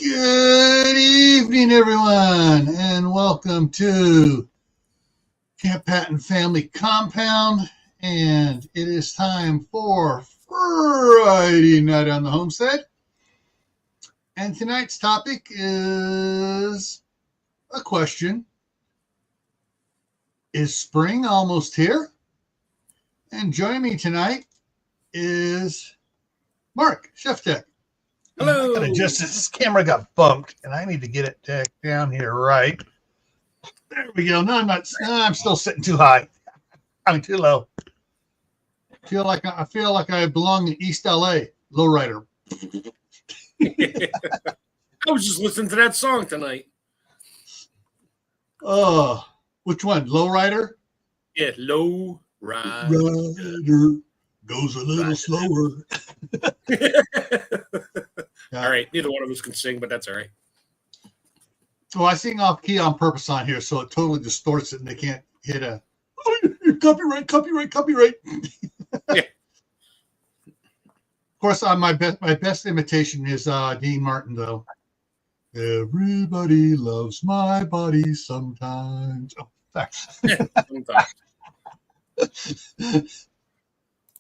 Good evening, everyone, and welcome to Camppatton Family Compound. And it is time for Friday night on the Homestead. And tonight's topic is a question. Is spring almost here? And joining me tonight is Mark, Chef Tech. Hello. I gotta adjust this camera got bumped, and I need to get it down here right. There we go. No, I'm still sitting too high. I'm too low. I feel like I belong in East LA. Lowrider. I was just listening to that song tonight. Oh, which one? Lowrider? Yeah, Low Rider. Rider goes a little slower. Yeah. All right, neither one of us can sing, but that's all right. Well, I sing off key on purpose on here, so it totally distorts it, and they can't hit a copyright. Yeah. Of course, my best imitation is Dean Martin, though. Everybody loves my body sometimes. Oh, thanks.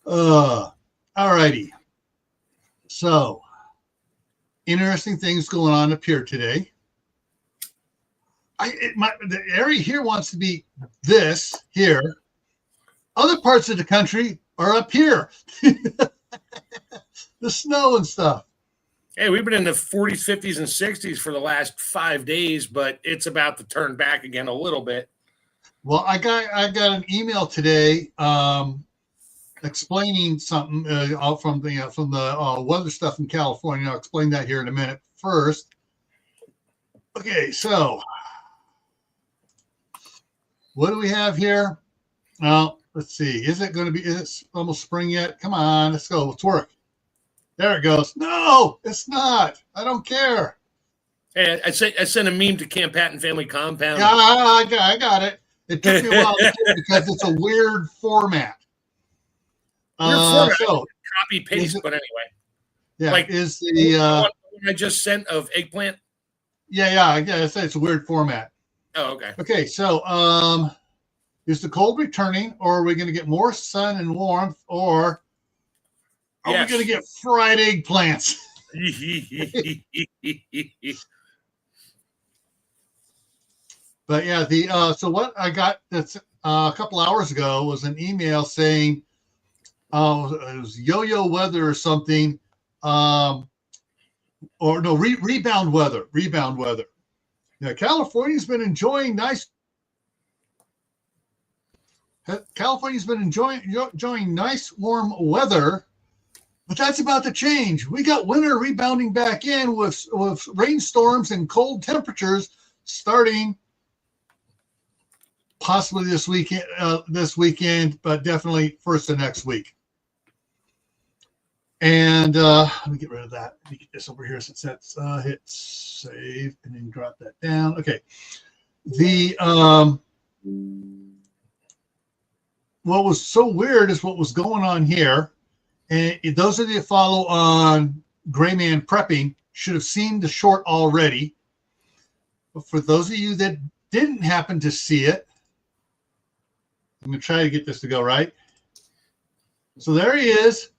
All righty. So, interesting things going on up here today. The area here wants to be this here. Other parts of the country are up here. The snow and stuff. Hey, we've been in the 40s, 50s, and 60s for the last 5 days, but it's about to turn back again a little bit. Well, I got an email today explaining something from the weather stuff in California. I'll explain that here in a minute. First, okay, so what do we have here? Well, let's see. Is it almost spring yet? Come on, let's go. Let's work. There it goes. No, it's not. I don't care. Hey, I sent a meme to Camppatton Family Compound. Yeah, I got it. It took me a while to get it because it's a weird format. So copy paste, but anyway. Yeah, like is the one I just sent of eggplant? Yeah. I say it's a weird format. Oh, okay. Okay, so is the cold returning, or are we going to get more sun and warmth, or are we going to get fried eggplants? But yeah, so what I got that's a couple hours ago was an email saying, it was yo-yo weather or something, or no, rebound weather. Yeah, California's been enjoying nice warm weather, but that's about to change. We got winter rebounding back in with rainstorms and cold temperatures starting possibly this weekend, but definitely first of next week. And let me get rid of that. Let me get this over here since that's hit save and then drop that down. Okay. What was so weird is what was going on here. And those of you that follow on Gray Man Prepping should have seen the short already. But for those of you that didn't happen to see it, I'm going to try to get this to go right. So there he is.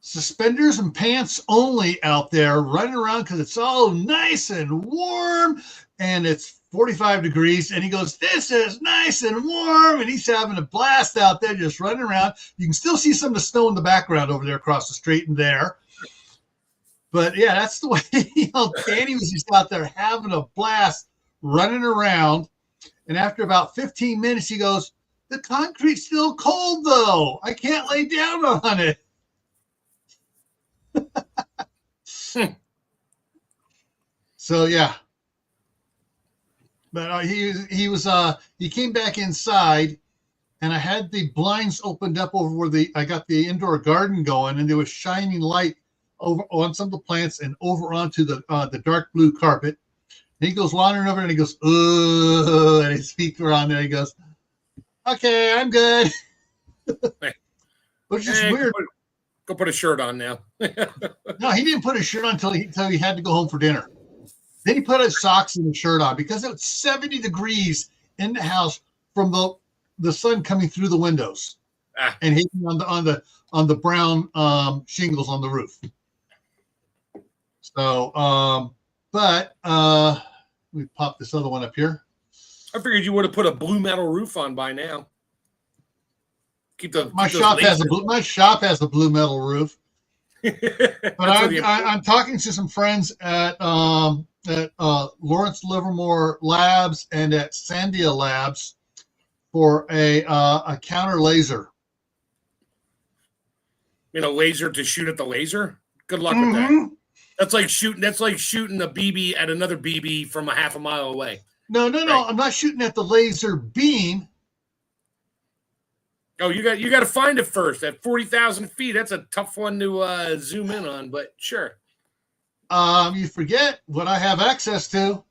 Suspenders and pants only out there running around because it's all nice and warm and it's 45 degrees. And he goes, this is nice and warm. And he's having a blast out there just running around. You can still see some of the snow in the background over there across the street and there. But yeah, that's the way, Danny was just out there having a blast running around. And after about 15 minutes, he goes, the concrete's still cold though. I can't lay down on it. So yeah, but he came back inside, and I had the blinds opened up over where I got the indoor garden going, and there was shining light over on some of the plants and over onto the dark blue carpet. And he goes wandering over and he goes, ugh, and his feet were on there. He goes, okay, I'm good. Which is weird. Go put a shirt on now. No, he didn't put his shirt on until he had to go home for dinner. Then he put his socks and his shirt on because it was 70 degrees in the house from the sun coming through the windows and hitting on the brown shingles on the roof. So, but we pop this other one up here. I figured you would have put a blue metal roof on by now. My shop has a blue metal roof. But I'm talking to some friends at Lawrence Livermore Labs and at Sandia Labs for a counter laser. Laser to shoot at the laser. Good luck with that. That's like shooting a BB at another BB from a half a mile away. No. Right? I'm not shooting at the laser beam. Oh, you got to find it first. At 40,000 feet, that's a tough one to zoom in on, but sure. You forget what I have access to.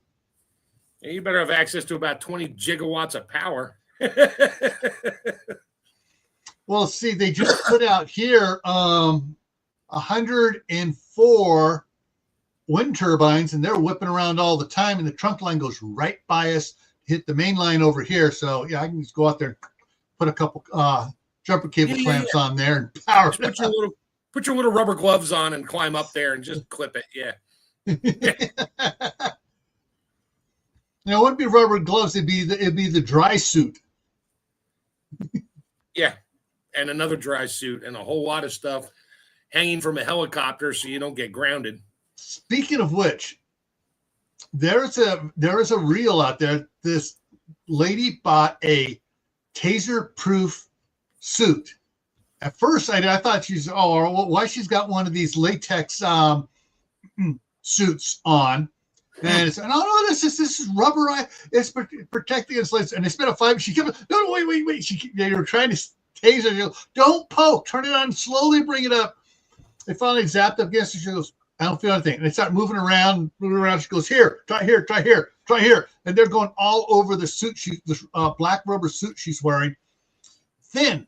Yeah, you better have access to about 20 gigawatts of power. Well, see, they just put out here 104 wind turbines, and they're whipping around all the time, and the trunk line goes right by us, hit the main line over here. So, yeah, I can just go out there and put a couple jumper cable clamps on there and power it. Put your little rubber gloves on and climb up there and just clip it. Yeah. It wouldn't be rubber gloves. It'd be the dry suit. Yeah. And another dry suit and a whole lot of stuff hanging from a helicopter so you don't get grounded. Speaking of which, there is a reel out there. This lady bought a taser-proof suit. At first, I thought why she's got one of these latex suits on, and it's no, this is rubber. It's protecting against lights. And they spent a $5. She kept no, wait. They were trying to taser. She goes, don't poke. Turn it on slowly. Bring it up. They finally zapped up against it. She goes, I don't feel anything. And they start moving around. She goes, here, try here. And they're going all over the suit. The black rubber suit she's wearing. Thin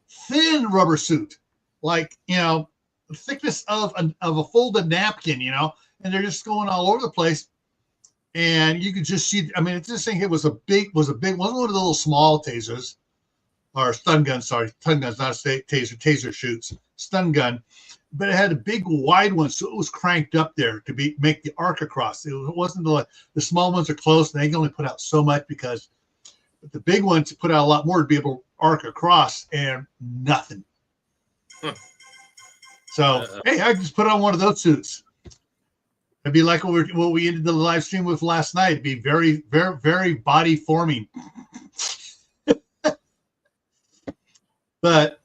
rubber suit. Like, the thickness of a folded napkin, and they're just going all over the place. And you could just see, it's just saying it was a big, wasn't one of the little small tasers or stun guns. Sorry, stun guns, not a taser shoots, stun gun. But it had a big wide one, so it was cranked up there to make the arc across. It wasn't the small ones are close, and they can only put out so much because the big ones put out a lot more to be able to arc across, and nothing. So hey, I just put on one of those suits. It'd be like what we ended the live stream with last night. It'd be very, very, very body forming. But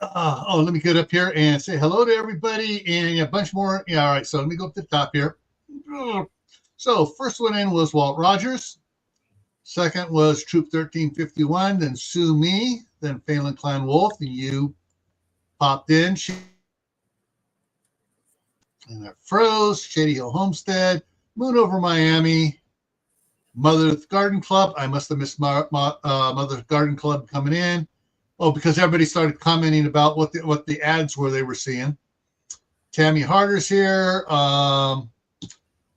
let me get up here and say hello to everybody and a bunch more. Yeah, all right. So let me go up to the top here. So first one in was Walt Rogers. Second was Troop 1351. Then Sue Me. Then Phelan Clan Wolf. And you popped in. And that froze. Shady Hill Homestead. Moon Over Miami. Mother's Garden Club. I must have missed Mother's Garden Club coming in. Oh, because everybody started commenting about what the ads were they were seeing. Tammy Harder's here.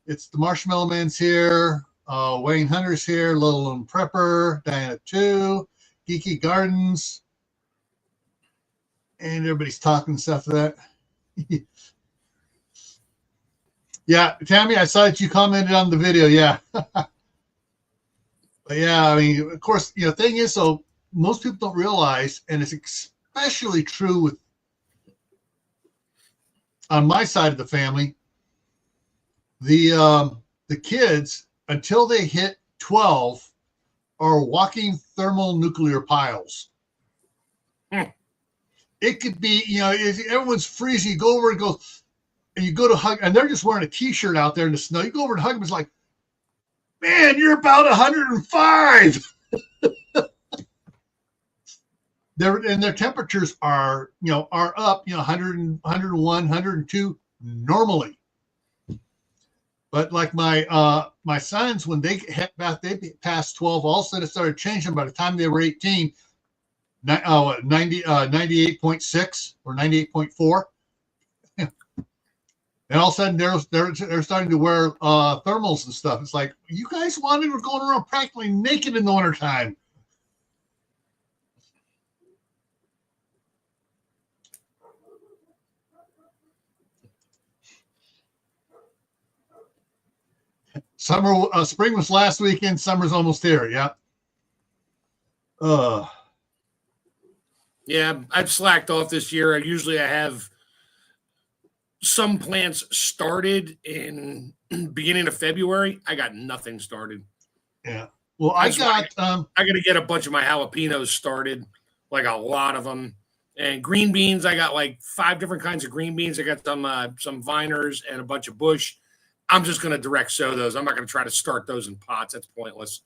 It's the Marshmallow Man's here. Wayne Hunter's here. Little Lone Prepper. Diana 2. Geeky Gardens. And everybody's talking stuff to that. Yeah, Tammy, I saw that you commented on the video. Yeah. But yeah, of course, thing is, so most people don't realize, and it's especially true on my side of the family, the kids, until they hit 12, are walking thermonuclear piles. It could be, if everyone's freezing, you go over and go, and you go to hug, and they're just wearing a T-shirt out there in the snow. You go over and hug them, it's like, man, you're about 105. Their temperatures are up 100, 101, 102 normally. But like my sons, when they passed 12, all of a sudden it started changing. By the time they were 18, 98.6 or 98.4, And all of a sudden they're starting to wear thermals and stuff. It's like, you guys wanted to going around practically naked in the wintertime. Spring was last weekend. Summer's almost here. Yeah. Yeah, I've slacked off this year. Usually I have some plants started in beginning of February. I got nothing started. Yeah. Well, I got to get a bunch of my jalapenos started, like a lot of them. And green beans, I got like 5 different kinds of green beans. I got some viners and a bunch of bush. I'm just going to direct sow those. I'm not going to try to start those in pots. That's pointless.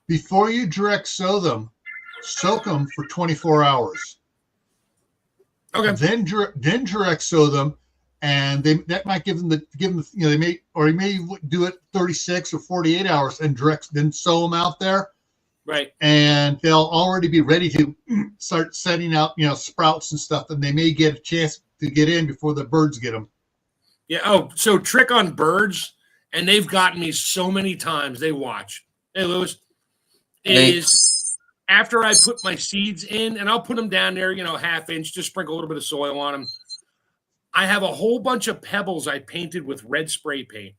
Before you direct sow them, soak them for 24 hours. Okay. Then direct sow them, and that might give them you may do it 36 or 48 hours and then sow them out there. Right. And they'll already be ready to start setting out, sprouts and stuff, and they may get a chance to get in before the birds get them. Yeah. Oh, so trick on birds, and they've gotten me so many times. They watch. Hey, Lewis, is after I put my seeds in, and I'll put them down there, ½ inch, just sprinkle a little bit of soil on them. I have a whole bunch of pebbles I painted with red spray paint.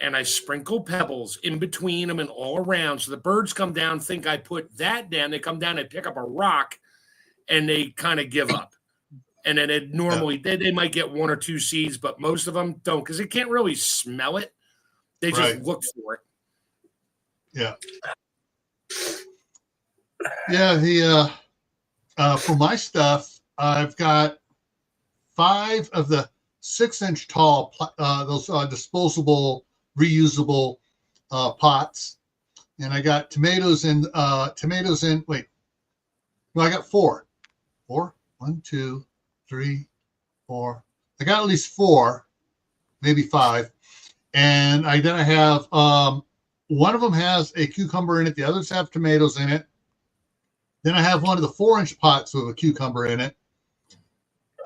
And I sprinkle pebbles in between them and all around. So the birds come down, think I put that down. They come down and pick up a rock, and they kind of give up. And then they might get 1 or 2 seeds, but most of them don't, because they can't really smell it. They just look for it. Yeah. Yeah, for my stuff, I've got 5 of the 6-inch tall those disposable, reusable pots, and I got tomatoes in. I got 4. 1, 2, 3, 4. I got at least 4, maybe 5, and I have one of them has a cucumber in it. The others have tomatoes in it. Then I have one of the 4-inch pots with a cucumber in it.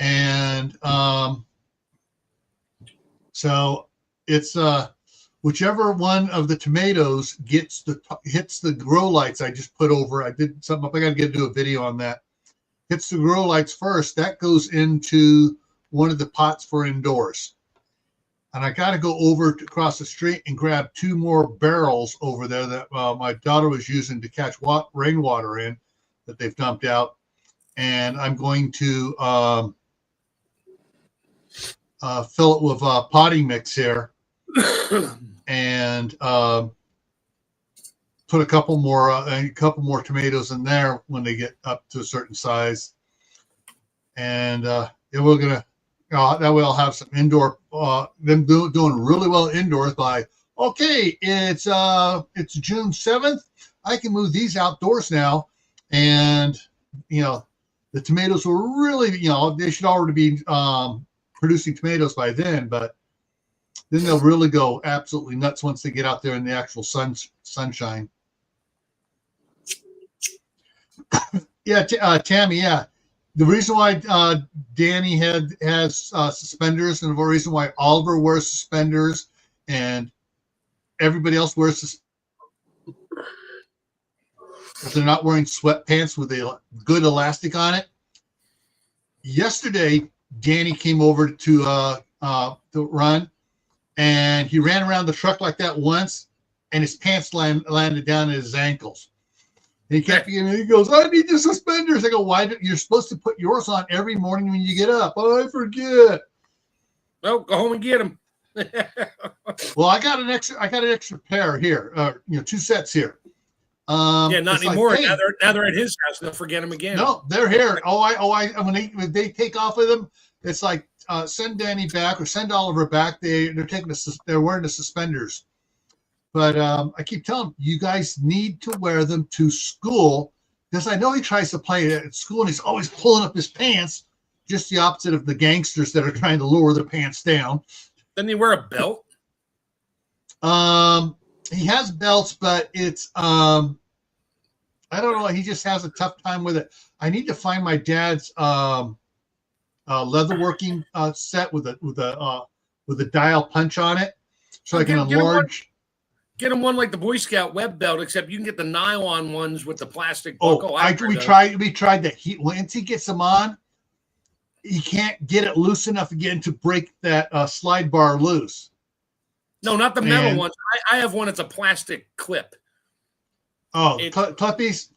And so it's whichever one of the tomatoes hits the grow lights I just put over. I did something up. I got to do a video on that. Hits the grow lights first. That goes into one of the pots for indoors. And I got to go across the street and grab 2 more barrels over there that my daughter was using to catch rainwater in that they've dumped out. And I'm going to fill it with potting mix here and put a couple more tomatoes in there when they get up to a certain size. And we're going to, that way I'll have some indoor, them doing really well indoors by, okay, it's June 7th. I can move these outdoors now. And, the tomatoes will really, they should already be producing tomatoes by then, but then they'll really go absolutely nuts once they get out there in the actual sunshine. Yeah, Tammy, yeah. The reason why Danny has suspenders, and the reason why Oliver wears suspenders and everybody else wears suspenders, if they're not wearing sweatpants with a good elastic on it. Yesterday, Danny came over to run, and he ran around the truck like that once, and his pants landed down at his ankles. And he goes, I need the suspenders. I go, why? You're supposed to put yours on every morning when you get up. Oh, I forget. Well, go home and get them. Well, I got an extra pair here. 2 sets here. Not anymore. Like, hey, now they're at his house. They'll forget them again. No, they're here. When they take off with them, it's like send Danny back or send Oliver back. They're wearing the suspenders. But I keep telling him, you guys need to wear them to school, because I know he tries to play it at school and he's always pulling up his pants, just the opposite of the gangsters that are trying to lower their pants down. Doesn't he wear a belt? He has belts, but it's I don't know. He just has a tough time with it. I need to find my dad's leatherworking set with a with a dial punch on it, so I can enlarge. Get them one like the Boy Scout web belt, except you can get the nylon ones with the plastic buckle. We tried that. Once he gets them on, he can't get it loose enough again to break that slide bar loose. No, not the metal ones. I have one that's a plastic clip. Oh, Clippies?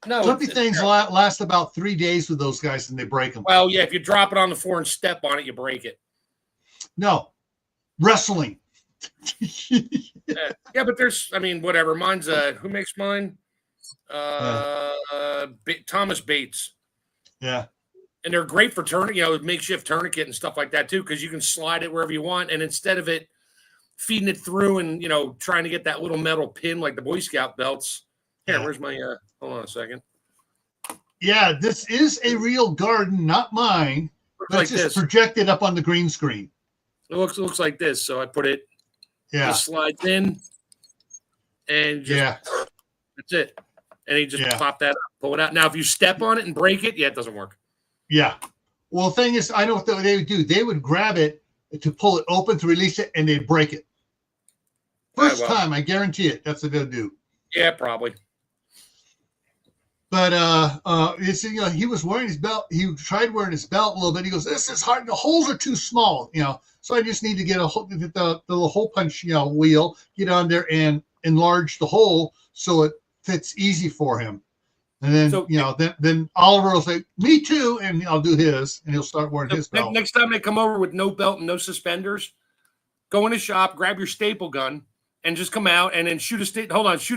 No. Clippy things last about 3 days with those guys and they break them. Well, yeah, if you drop it on the floor and step on it, you break it. No. Wrestling. Yeah, but there's, whatever. Mine's, who makes mine? Thomas Bates. Yeah. And they're great for tourniquet, makeshift tourniquet and stuff like that too, because you can slide it wherever you want. And instead of it feeding it through and, trying to get that little metal pin like the Boy Scout belts. Here, where's my, hold on a second. Yeah, this is a real garden, not mine. But it's just projected up on the green screen. It looks like this. So I put it, just slides in and just, that's it. And he just pop that up, pull it out. Now, if you step on it and break it, it doesn't work. Yeah. Well, the thing is, I know what they would do. They would grab it to pull it open to release it, and they'd break it. First time, I guarantee it. That's what they'll do. Yeah, probably. But he was wearing his belt. He tried wearing his belt a little bit. He goes, "This is hard. The holes are too small, So I just need to get the hole punch, wheel, get on there and enlarge the hole so it fits easy for him." And then, then Oliver will say, "Me too," and I'll do his, and he'll start wearing his belt. Next time they come over with no belt and no suspenders, go in the shop, grab your staple gun, and just come out and then shoot a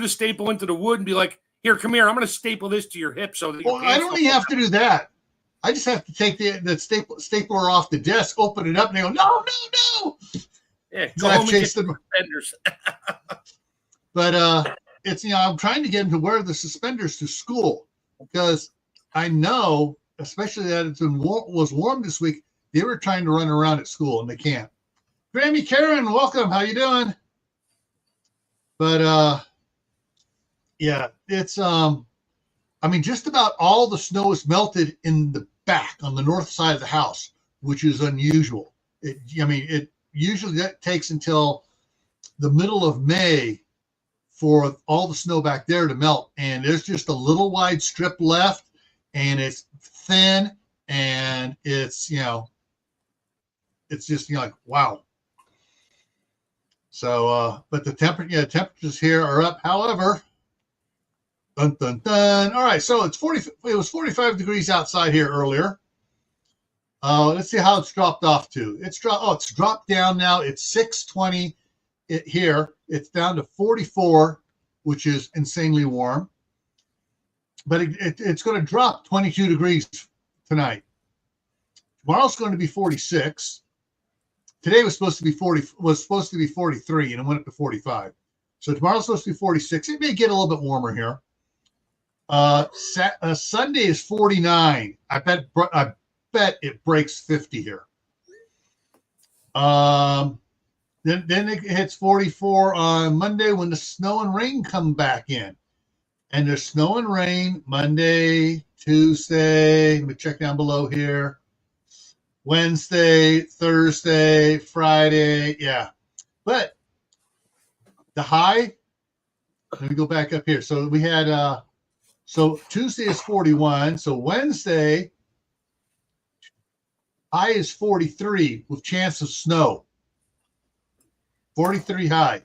staple into the wood and be like, "Here, come here. I'm going to staple this to your hip so that." Well, I don't even have to do that. I just have to take the stapler off the desk, open it up, and they go, "No." Yeah, go home and get the suspenders. But it's I'm trying to get him to wear the suspenders to school because I know, especially that it's was warm this week, they were trying to run around at school and they can't. Grammy Karen, welcome. How you doing? But it's just about all the snow is melted in the back on the north side of the house, which is unusual. It usually that takes until the middle of May for all the snow back there to melt, and there's just a little wide strip left, and it's thin, and it's it's just like wow. So, but the temperatures here are up. However, dun dun dun. All right, so it was 45 degrees outside here earlier. Let's see how it's dropped off to. It's dropped down now. It's 6:20. Here it's down to 44, which is insanely warm, but it's going to drop 22 degrees tonight. Tomorrow's going to be 46. Today was supposed to be 43, and it went up to 45. So tomorrow's supposed to be 46. It may get a little bit warmer here. Sunday is 49. I bet it breaks 50 here. Then it hits 44 on Monday when the snow and rain come back in. And there's snow and rain Monday, Tuesday. Let me check down below here. Wednesday, Thursday, Friday. Yeah. But the high, let me go back up here. So we had, so Tuesday is 41. So Wednesday, high is 43 with chance of snow. 43 high.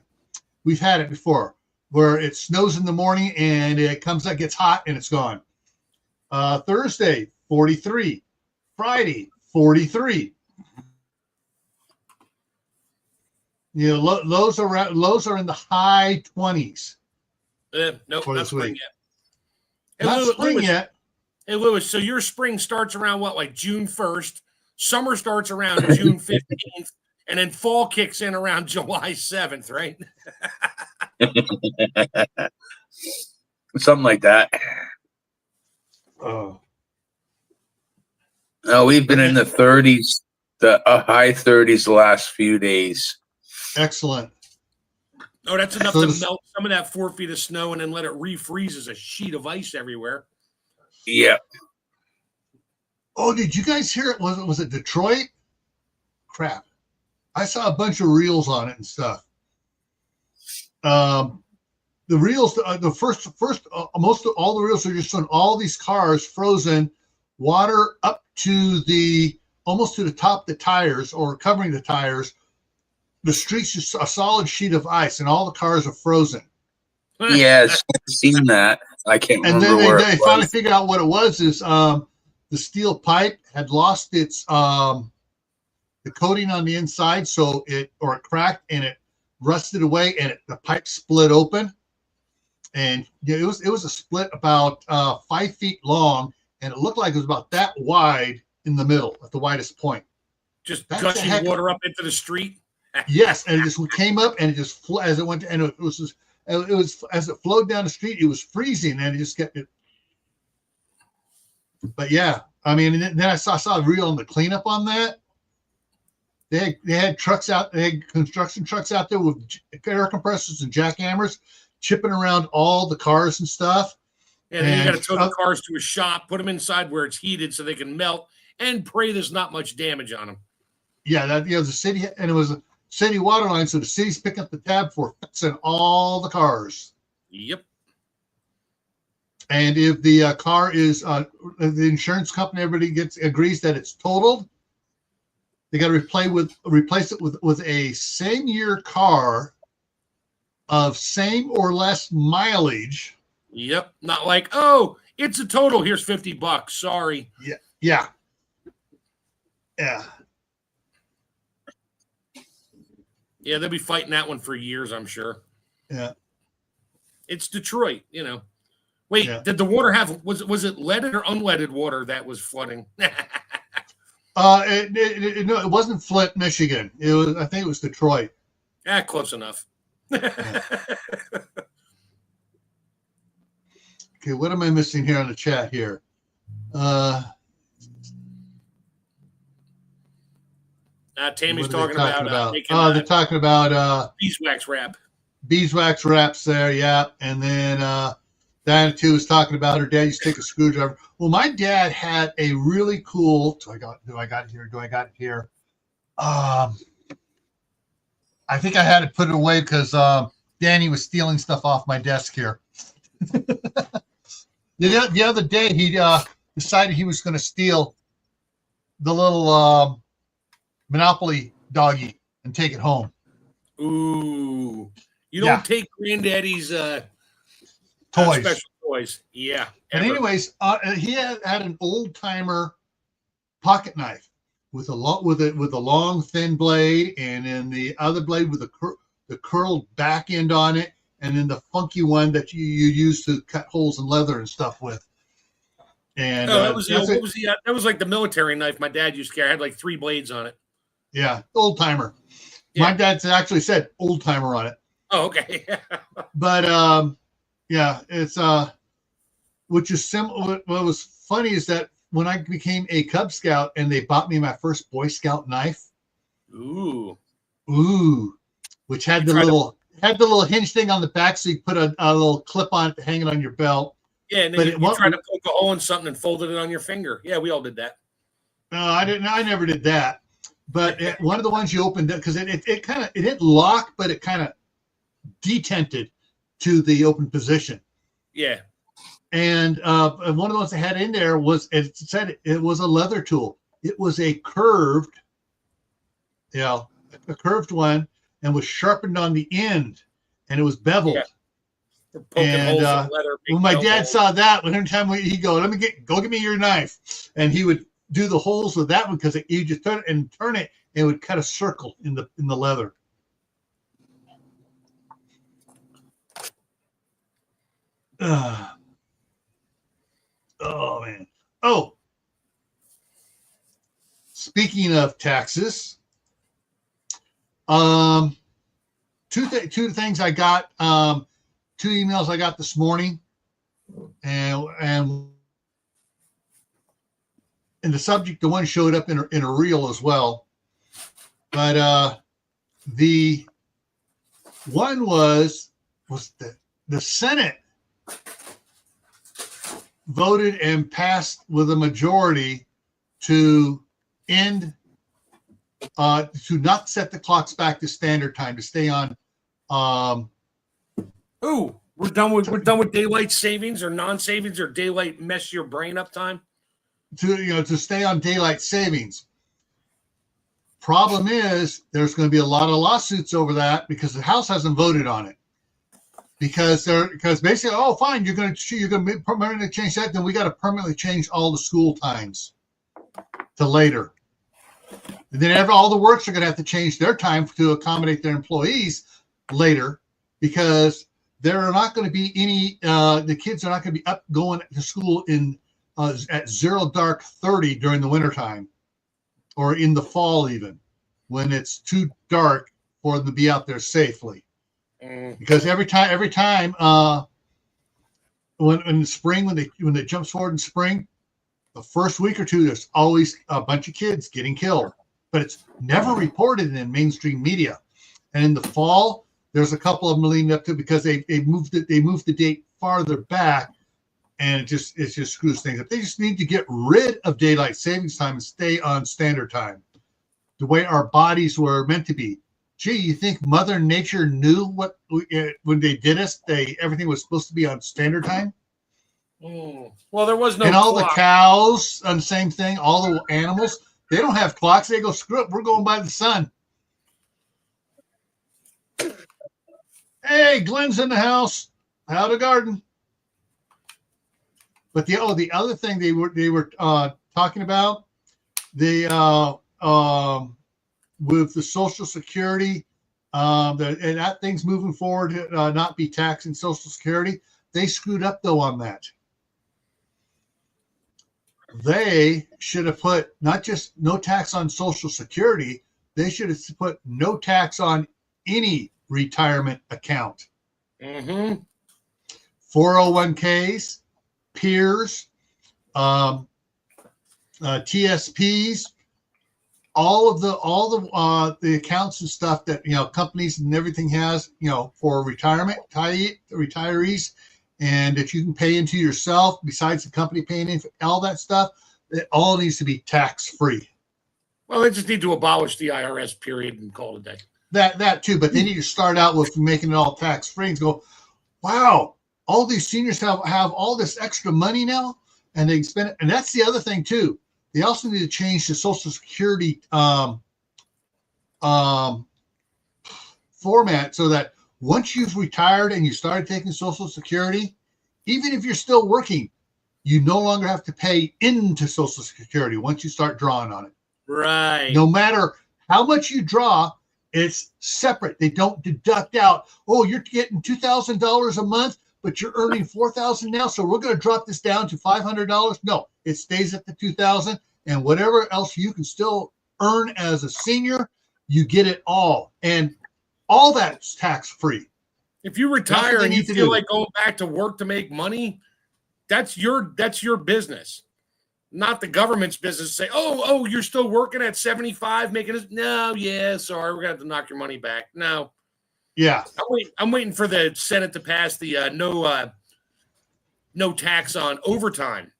We've had it before where it snows in the morning and it comes out, gets hot, and it's gone. Thursday, 43. Friday, 43. Lows are in the high 20s. Nope, for not this spring week. Yet. Not spring yet. Hey, Lewis, so your spring starts around what, like June 1st? Summer starts around June 15th. And then fall kicks in around July 7th, right? Something like that. Oh. No, we've been in the 30s, the high 30s the last few days. Excellent. Oh, that's enough to melt some of that 4 feet of snow and then let it refreeze as a sheet of ice everywhere. Yeah. Oh, did you guys hear it? Was it Detroit? Crap. I saw a bunch of reels on it and stuff. The reels, most of all the reels are just showing all these cars frozen, water up to almost to the top of the tires or covering the tires. The street's just a solid sheet of ice, and all the cars are frozen. Yes, I've seen that. I can't And remember then where they it finally was. figured out what it was is the steel pipe had lost its the coating on the inside, so it cracked and it rusted away, and the pipe split open. And it was a split about 5 feet long, and it looked like it was about that wide in the middle at the widest point. Just gushing water up into the street. Yes, and it just came up, and it just as it went, and it was as it flowed down the street, it was freezing, and it just kept it. But yeah, I mean, and then I saw a reel on the cleanup on that. They had trucks out, they had construction trucks out there with air compressors and jackhammers, chipping around all the cars and stuff. Yeah, then you got to tow the cars to a shop, put them inside where it's heated so they can melt, and pray there's not much damage on them. Yeah, the city, and it was a city water line, so the city's picking up the tab for fixing all the cars. Yep. And if the car is the insurance company, everybody agrees that it's totaled, they got to replace it with a same year car of same or less mileage. Yep. Not like, oh, it's a total. Here's $50. Sorry. Yeah. Yeah, they'll be fighting that one for years, I'm sure. Yeah. It's Detroit, you know. Wait, did the water have was it leaded or unleaded water that was flooding? No, it wasn't Flint, Michigan. I think it was Detroit. Yeah, close enough. Yeah. Okay, what am I missing here on the chat here? Tammy's talking about they're talking about beeswax wrap. Beeswax wraps there, yeah. And then Diana too was talking about her dad used to take a screwdriver. Well, my dad had a really cool. Do I got it here? I think I had to put it away because Danny was stealing stuff off my desk here. The other day, he decided he was going to steal the little Monopoly doggy and take it home. Ooh. You don't take Granddaddy's toys. Special toys. Yeah. But anyways, he had an old timer pocket knife with a long thin blade, and then the other blade with the curled back end on it, and then the funky one that you use to cut holes in leather and stuff with. And that was like the military knife my dad used to carry. I had like 3 blades on it. Yeah, old timer. Yeah. My dad actually said old timer on it. Oh, okay. But yeah, it's which is similar. What was funny is that when I became a Cub Scout and they bought me my first Boy Scout knife. Ooh. Which had the little hinge thing on the back, so you put a little clip on it to hang it on your belt. Yeah, and then you tried to poke a hole in something and folded it on your finger. Yeah, we all did that. No, I didn't. I never did that. But one of the ones you opened up, because it didn't lock, but it kind of detented to the open position. Yeah. And one of the ones I had in there was, it said it was a leather tool. It was a curved one, and was sharpened on the end, and it was beveled. Yeah. And when my dad saw that, every time he'd go, go get me your knife, and he would do the holes with that one because you just turn it, and it would cut a circle in the leather. Oh man! Oh, speaking of taxes, two things I got. 2 emails I got this morning, and the subject, the one showed up in a reel as well. But the one was the Senate voted and passed with a majority to end to not set the clocks back to standard time, to stay on. We're done with daylight savings or non-savings or daylight mess your brain up time. To stay on daylight savings. Problem is, there's going to be a lot of lawsuits over that because the House hasn't voted on it. Because basically, oh, fine, you're going to permanently change that, then we got to permanently change all the school times to later. And then all the works are going to have to change their time to accommodate their employees later, because there are not going to be any. The kids are not going to be up going to school at 0 dark 30 during the wintertime, or in the fall even, when it's too dark for them to be out there safely. Because every time when in the spring, when it jumps forward in spring, the first week or two, there's always a bunch of kids getting killed, but it's never reported in mainstream media. And in the fall, there's a couple of them leading up to, because they moved the date farther back, and it just screws things up. They just need to get rid of daylight savings time and stay on standard time, the way our bodies were meant to be. Gee, you think Mother Nature knew what when they did us? Everything was supposed to be on standard time. Well, there was no. And all clock. The cows, and same thing. All the animals, they don't have clocks. They go, screw it, we're going by the sun. Hey, Glenn's in the house. Out of garden. But the other thing they were talking about, with the Social Security, and that thing's moving forward to not be taxing Social Security. They screwed up though on that. They should have put not just no tax on Social Security. They should have put no tax on any retirement account. 401ks, peers, TSPs. All the accounts and stuff that companies and everything has for retirees, and if you can pay into yourself besides the company paying in for all that stuff, it all needs to be tax free. Well, they just need to abolish the IRS period and call it a day. That too, but they need to start out with making it all tax free and go, wow, all these seniors have all this extra money now, and they can spend it. And that's the other thing too. They also need to change the Social Security format so that once you've retired and you started taking Social Security, even if you're still working, you no longer have to pay into Social Security once you start drawing on it. Right. No matter how much you draw, it's separate. They don't deduct out, oh, you're getting $2,000 a month, but you're earning $4,000 now, so we're going to drop this down to $500. No, it stays at the $2,000, and whatever else you can still earn as a senior, you get it all, and all that's tax free. If you retire and you feel like going back to work to make money, that's your business, not the government's business. Say, oh, you're still working at 75, making this. No, yeah, sorry, we're gonna have to knock your money back. No. Yeah, I'm waiting for the Senate to pass the no tax on overtime.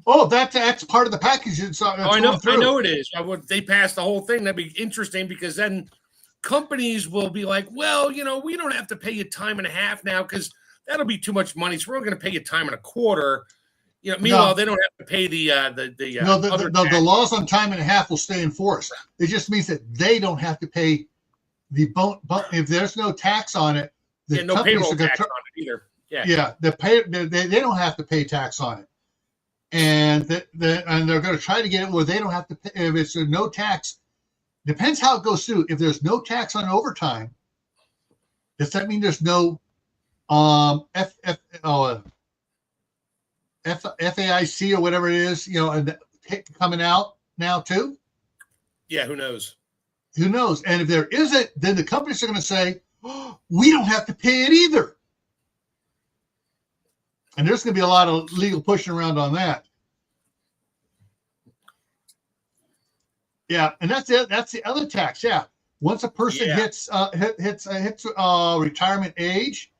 Oh, that's part of the package. I know it is. They passed the whole thing. That'd be interesting because then companies will be like, well, we don't have to pay you time and a half now because that'll be too much money. So we're going to pay you time and a quarter. Meanwhile, they don't have to pay the laws on time and a half will stay in force. It just means that they don't have to pay. If there's no tax on it, no payroll tax on it either. Yeah, they don't have to pay tax on it, and they're going to try to get it where they don't have to pay. If it's no tax, depends how it goes through. If there's no tax on overtime, does that mean there's no FAIC or whatever it is, coming out now too? Yeah, who knows? Who knows? And if there isn't, then the companies are going to say, oh, we don't have to pay it either. And there's going to be a lot of legal pushing around on that. Yeah, and that's it. That's the other tax. Yeah, once a person hits retirement age,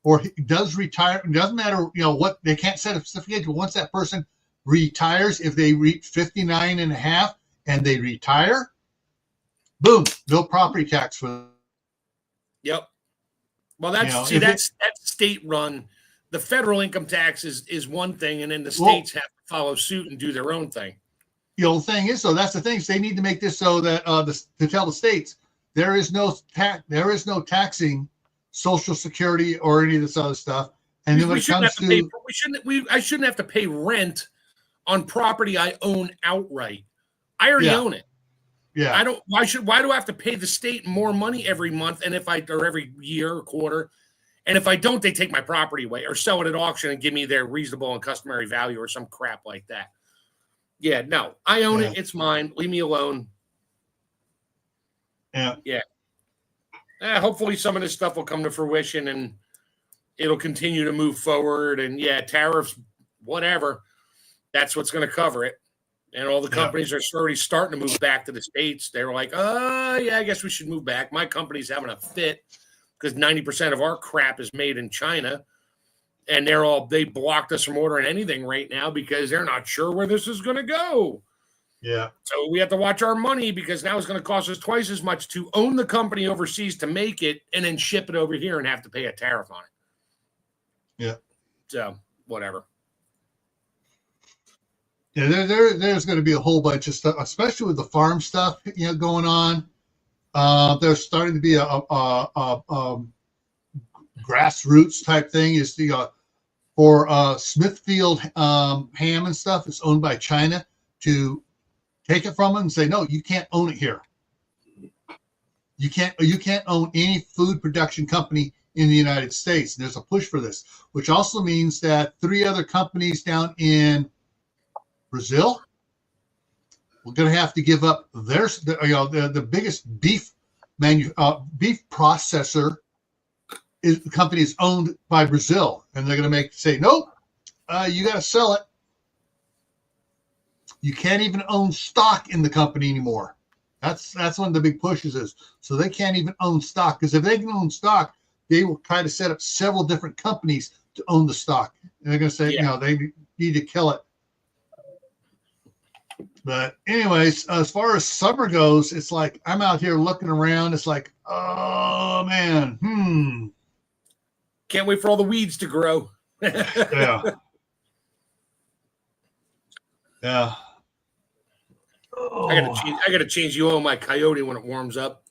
or does retire, it doesn't matter. What they can't set a specific age, but once that person retires, if they reach 59 and a half and they retire, boom, no property tax for. Yep. Well, that's state run. The federal income tax is one thing, and then the states have to follow suit and do their own thing. The thing is, so that's the thing. So they need to make this so that to tell the states there is no taxing Social Security or any of this other stuff. And then when it comes to, I shouldn't have to pay rent on property I own outright. I already own it. Yeah. I don't. Why do I have to pay the state more money every month? And or every year or quarter, and if I don't, they take my property away or sell it at auction and give me their reasonable and customary value or some crap like that. Yeah, no, I own it. It's mine. Leave me alone. Yeah. Hopefully, some of this stuff will come to fruition and it'll continue to move forward. And tariffs, whatever. That's what's going to cover it. And all the companies are already starting to move back to the States. They're like, I guess we should move back. My company's having a fit because 90% of our crap is made in China. And they blocked us from ordering anything right now because they're not sure where this is going to go. Yeah. So we have to watch our money because now it's going to cost us twice as much to own the company overseas to make it and then ship it over here and have to pay a tariff on it. Yeah. So whatever. Yeah, there's going to be a whole bunch of stuff, especially with the farm stuff, going on. There's starting to be a grassroots type thing. Is for Smithfield ham and stuff is owned by China to take it from them and say, no, you can't own it here. You can't own any food production company in the United States. And there's a push for this, which also means that 3 other companies down in Brazil, we're going to have to give up the biggest beef processor. The company is owned by Brazil, and they're going to say, nope, you got to sell it. You can't even own stock in the company anymore. That's one of the big pushes is. So they can't even own stock, because if they can own stock, they will try to set up several different companies to own the stock. And they're going to say, they need to kill it. But anyways, as far as summer goes, it's like I'm out here looking around. It's like, oh, man, Can't wait for all the weeds to grow. Yeah. Yeah. Oh. I gotta change the oil in my Coyote when it warms up.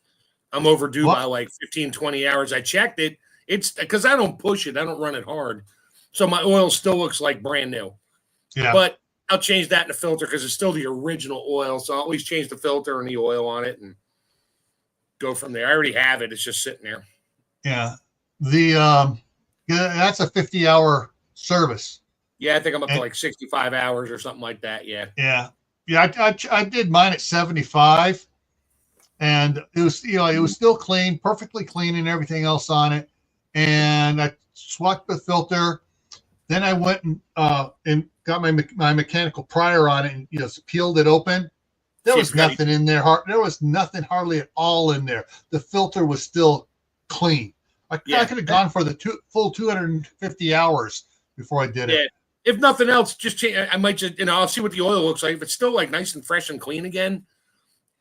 I'm overdue by like 15, 20 hours. I checked it. It's because I don't push it. I don't run it hard. So my oil still looks like brand new. Yeah. But I'll change that in the filter because it's still the original oil. So I'll always change the filter and the oil on it and go from there. I already have it. It's just sitting there. Yeah. That's a 50-hour service. Yeah, I think I'm up to like 65 hours or something like that. Yeah. Yeah. Yeah, I did mine at 75, and it was it was still clean, perfectly clean, and everything else on it. And I swapped the filter. Then I went and got my mechanical prior on it, and peeled it open. There was nothing in there. There was nothing hardly at all in there. The filter was still clean. I could have gone for the full 250 hours before I did it. If nothing else, just change. I might just, I'll see what the oil looks like. If it's still like nice and fresh and clean again,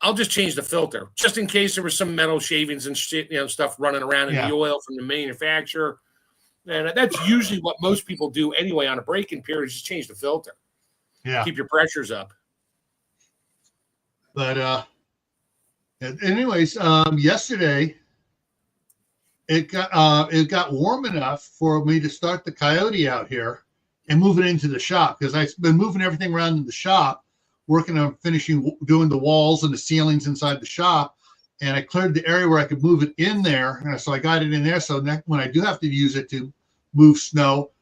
I'll just change the filter just in case there was some metal shavings and shit, stuff running around in the oil from the manufacturer. And that's usually what most people do anyway on a break-in period is just change the filter. Yeah. Keep your pressures up. But anyways, yesterday it got warm enough for me to start the Coyote out here and move it into the shop, because I've been moving everything around in the shop, working on doing the walls and the ceilings inside the shop. And I cleared the area where I could move it in there. And so I got it in there. So when I do have to use it to move snow,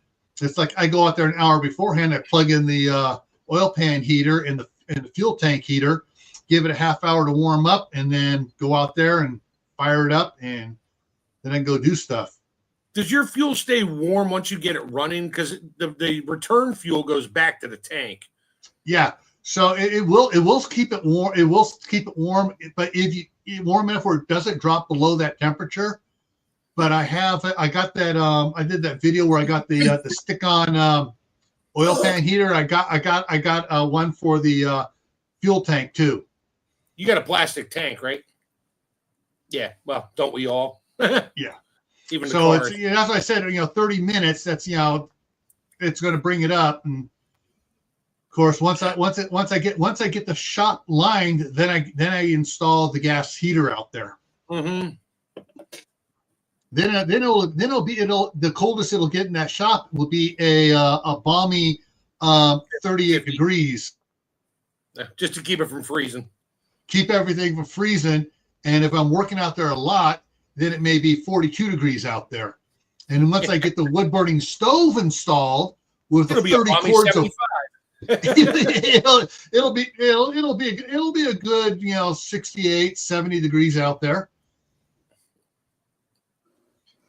it's like I go out there an hour beforehand. I plug in the oil pan heater and the fuel tank heater, give it a half hour to warm up, and then go out there and fire it up, and then I go do stuff. Does your fuel stay warm once you get it running? Because the return fuel goes back to the tank. Yeah. So it will keep it warm. It will keep it warm, but if you warm enough where it doesn't drop below that temperature. But I got that. I did that video where I got the stick-on oil pan heater. I got one for the fuel tank too. You got a plastic tank, right? Yeah. Well, don't we all? Yeah. Even So the cars. it's, as I said, 30 minutes. That's it's going to bring it up. And of course, once I get the shop lined, then I install the gas heater out there. Mm-hmm. Then the coldest it'll get in that shop will be a balmy 38 degrees. Just to keep it from freezing. Keep everything from freezing. And if I'm working out there a lot, then it may be 42 degrees out there. And once I get the wood burning stove installed with the 30 cords of it'll be a good 68, 70 degrees out there.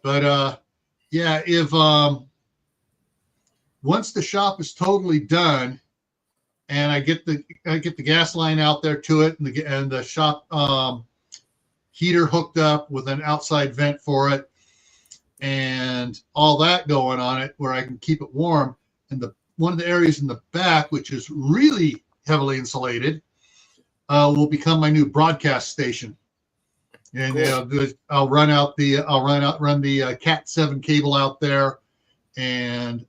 But if once the shop is totally done and I get the gas line out there to it and the shop heater hooked up with an outside vent for it and all that going on it where I can keep it warm, and one of the areas in the back, which is really heavily insulated, will become my new broadcast station. And cool. I'll run the Cat 7 cable out there and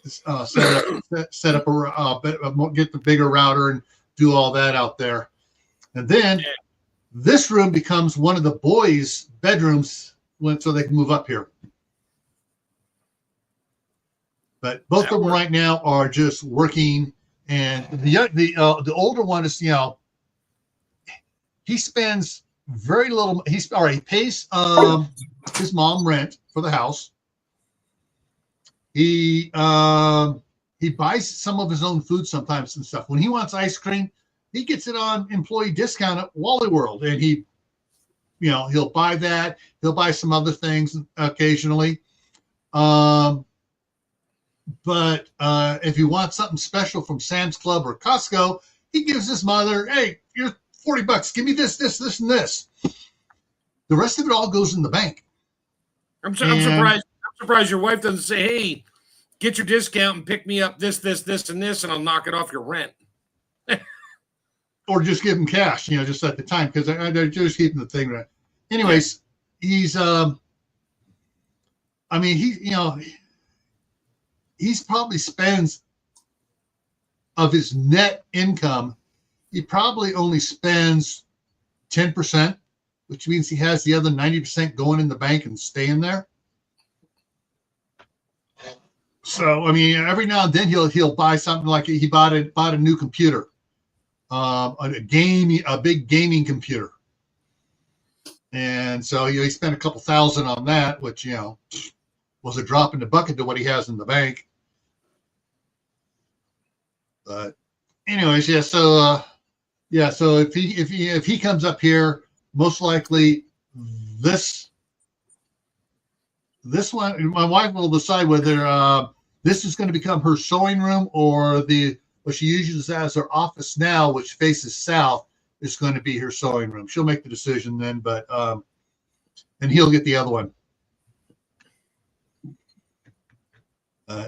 set up get the bigger router and do all that out there. And then this room becomes one of the boys' bedrooms so they can move up here. But both of them right now are just working, and the older one is he spends very little. He pays his mom rent for the house. He buys some of his own food sometimes and stuff. When he wants ice cream, he gets it on employee discount at Wally World, and he'll buy that. He'll buy some other things occasionally. But if you want something special from Sam's Club or Costco, he gives his mother, hey, you're $40. Give me this, and this. The rest of it all goes in the bank. I'm surprised your wife doesn't say, hey, get your discount and pick me up this, and this, and I'll knock it off your rent. Or just give him cash, just at the time, because they're just keeping the thing right. Anyways, he's he's probably spends of his net income, he probably only spends 10%, which means he has the other 90% going in the bank and staying there. So, every now and then he'll buy something, like he bought a new computer, a big gaming computer. And so he spent a couple thousand on that, which, was a drop in the bucket to what he has in the bank. But anyways, so if he comes up here, most likely this one, my wife will decide whether this is going to become her sewing room or what she uses as her office now, which faces south, is going to be her sewing room. She'll make the decision then, but and he'll get the other one.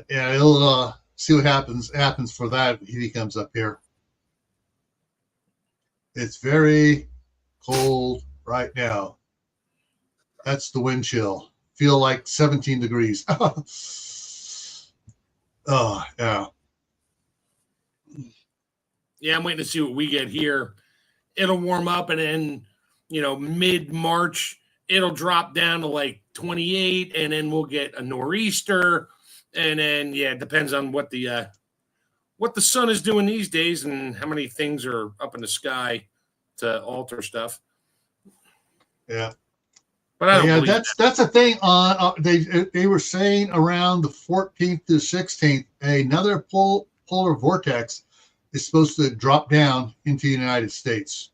He'll see what happens for that if he comes up here. It's very cold right now. That's the wind chill. Feel like 17 degrees. Oh, yeah. Yeah, I'm waiting to see what we get here. It'll warm up, and then, mid-March, it'll drop down to like 28, and then we'll get a nor'easter. And then, it depends on what the sun is doing these days and how many things are up in the sky to alter stuff. Yeah. But I don't believe that's a thing. They were saying around the 14th to 16th, another polar vortex is supposed to drop down into the United States.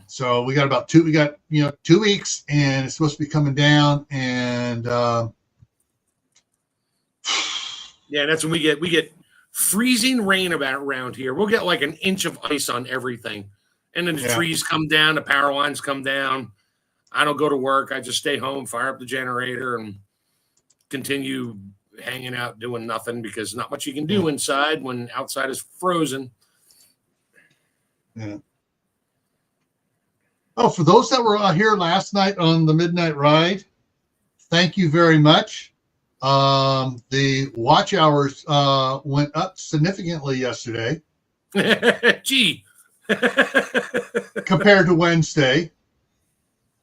So we got 2 weeks, and it's supposed to be coming down, and that's when we get freezing rain around here. We'll get like an inch of ice on everything. And then the trees come down, the power lines come down. I don't go to work. I just stay home, fire up the generator, and continue hanging out doing nothing, because not much you can do inside when outside is frozen. Yeah. Oh, for those that were here last night on the Midnight Ride, thank you very much. The watch hours went up significantly yesterday. Gee. Compared to Wednesday.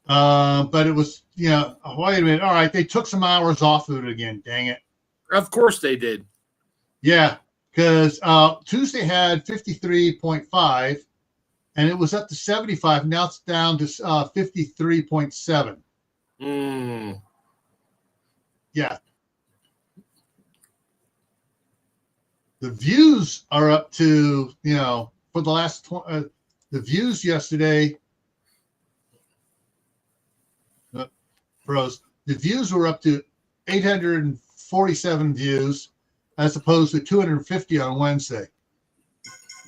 But it was, wait a minute. All right, they took some hours off of it again. Dang it. Of course they did. Yeah, because Tuesday had 53.5, and it was up to 75. Now it's down to 53.7. Yeah. The views are up to, for the last, the views yesterday, froze. The views were up to 847 views as opposed to 250 on Wednesday,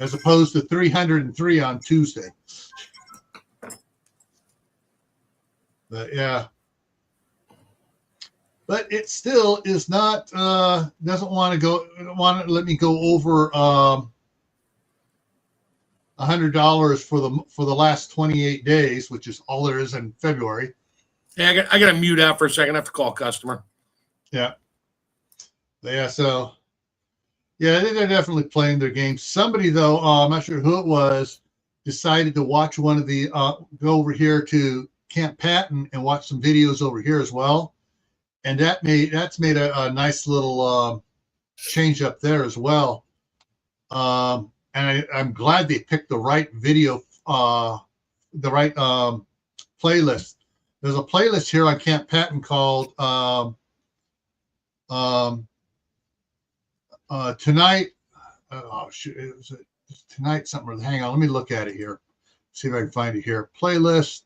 as opposed to 303 on Tuesday. But yeah. But it still is not, doesn't want to let me go over $100 for the last 28 days, which is all there is in February. Yeah, I got to mute out for a second. I have to call a customer. Yeah. Yeah, so, yeah, they're definitely playing their game. Somebody, though, I'm not sure who it was, decided to watch one of the, go over here to Camppatton and watch some videos over here as well. And that's made a nice little change up there as well. And I'm glad they picked the right video, the right playlist. There's a playlist here on Camppatton called Tonight. Oh, shoot, it was Tonight something. Hang on, let me look at it here. See if I can find it here. Playlist.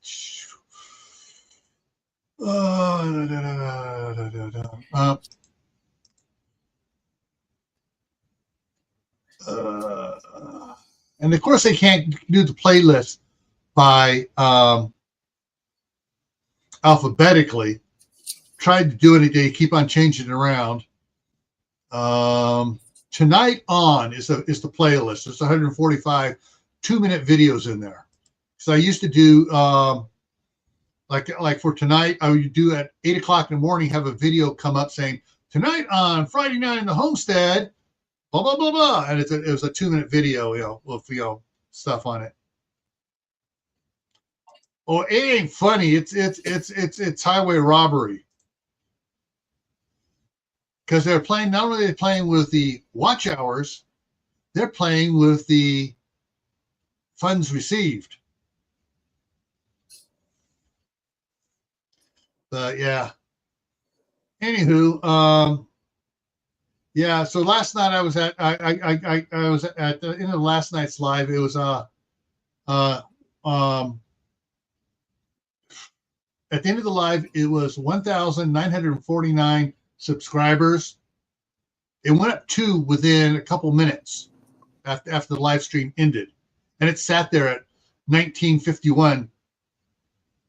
And of course, they can't do the playlist by alphabetically. Tried to do it, they keep on changing it around. Tonight On is the playlist. There's 145 2-minute videos in there. So I used to do like for tonight, I would do at 8 o'clock in the morning, have a video come up saying, tonight on Friday night in the Homestead, blah, blah, blah, blah. And it was a 2-minute video, with, stuff on it. Oh, it ain't funny. It's highway robbery. Because they're playing, not only are they playing with the watch hours, they're playing with the funds received. But yeah. Anywho, yeah. So last night I was at I was at the end of last night's live. It was at the end of the live, it was 1,949 subscribers. It went up 2 within a couple minutes after the live stream ended, and it sat there at 1951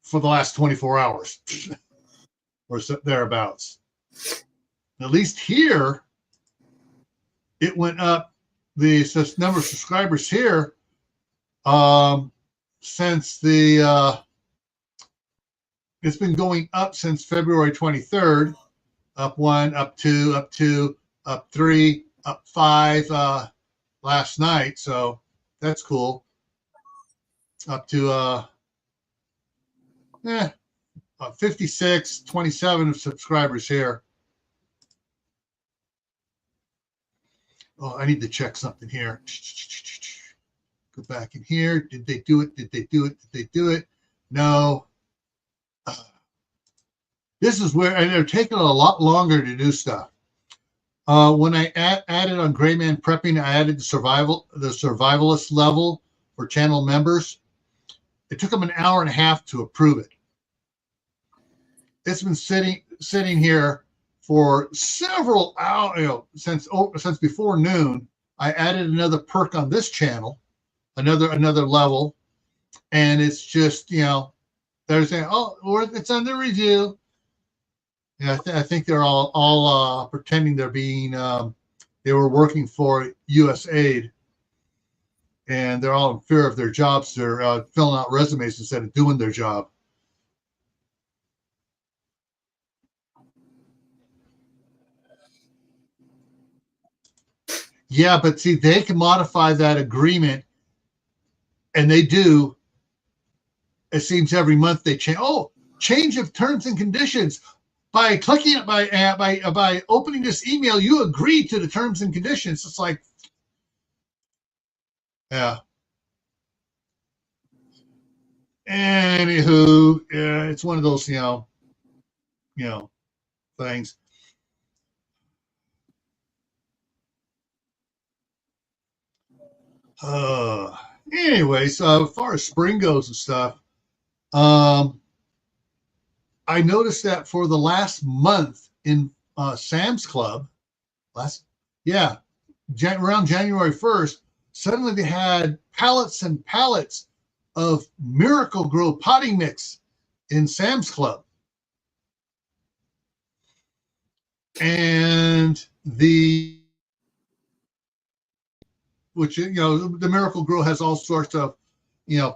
for the last 24 hours or so, thereabouts. At least here, it went up. The number of subscribers here since the it's been going up since February 23rd. Up 1, up 2, up 2, up 3, up 5 last night. So that's cool. Up to 56, 27 subscribers here. Oh, I need to check something here. Go back in here. Did they do it? Did they do it? Did they do it? No. This is where, and they're taking a lot longer to do stuff. When I added on Gray Man Prepping, I added the survivalist level for channel members. It took them an hour and a half to approve it. It's been sitting here for several hours, since before noon. I added another perk on this channel, another level, and it's just, they're saying, oh, it's under review. Yeah, I think they're all pretending they're being they were working for USAID, and they're all in fear of their jobs. They're filling out resumes instead of doing their job. Yeah, but see, they can modify that agreement, and they do. It seems every month they change. Oh, change of terms and conditions. By clicking by opening this email, you agree to the terms and conditions. It's like, yeah. Anywho, yeah, it's one of those, things. Anyways, as far as spring goes and stuff, I noticed that for the last month in Sam's Club, around January 1st, suddenly they had pallets and pallets of Miracle Grow potting mix in Sam's Club. And the Miracle Grow has all sorts of,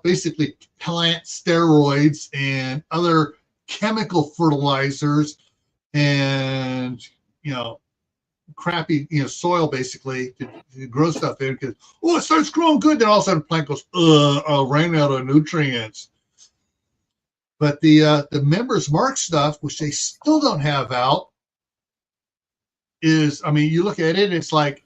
basically plant steroids and other chemical fertilizers and, crappy, soil basically to grow stuff in, because, it starts growing good. Then all of a sudden the plant goes, ran out of nutrients. But the Members Mark stuff, which they still don't have out, is, you look at it, it's like,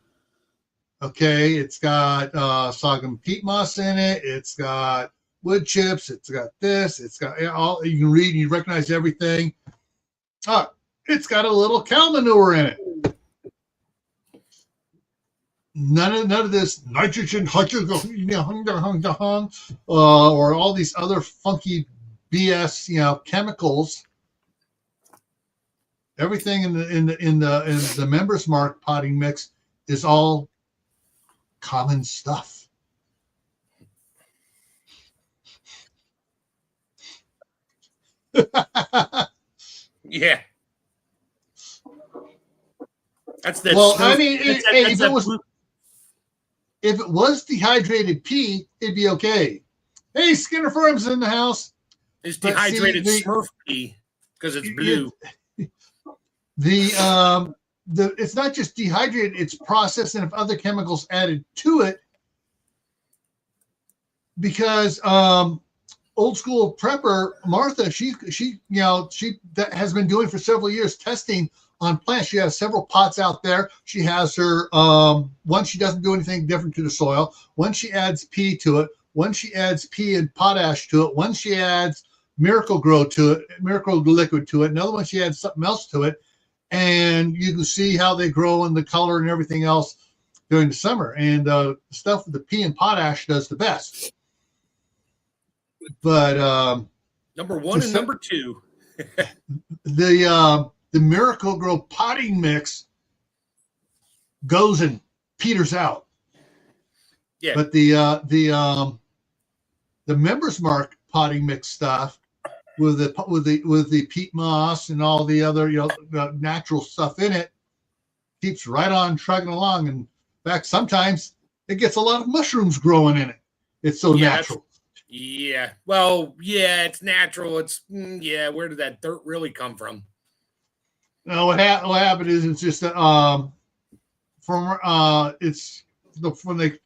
okay, it's got sorghum peat moss in it. It's got wood chips. It's got this. It's got all, you can read and you recognize everything. It's got a little cow manure in it. None of this nitrogen, or all these other funky BS, chemicals. Everything in the Members Mark potting mix is all common stuff. Yeah. That's that. Well, if it was dehydrated pea, it'd be okay. Hey, Skinner Firm's in the house. It's dehydrated Smurf pea because it's blue. It's not just dehydrated, it's processed and have other chemicals added to it, because old school prepper Martha, she that has been doing for several years testing on plants. She has several pots out there. She has her one, she doesn't do anything different to the soil. One, she adds pea to it. One, she adds pea and potash to it. One, she adds Miracle Grow to it, Miracle Liquid to it. Another one, she adds something else to it. And you can see how they grow and the color and everything else during the summer. And stuff with the pea and potash does the best. But number one and number two, the Miracle Grow potting mix goes and peters out. Yeah. But the Members Mark potting mix stuff with the peat moss and all the other natural stuff in it keeps right on trucking along. And in fact, sometimes it gets a lot of mushrooms growing in it. It's so natural. Yeah. Well, yeah, it's natural. It's where did that dirt really come from? No, what happened is it's just when they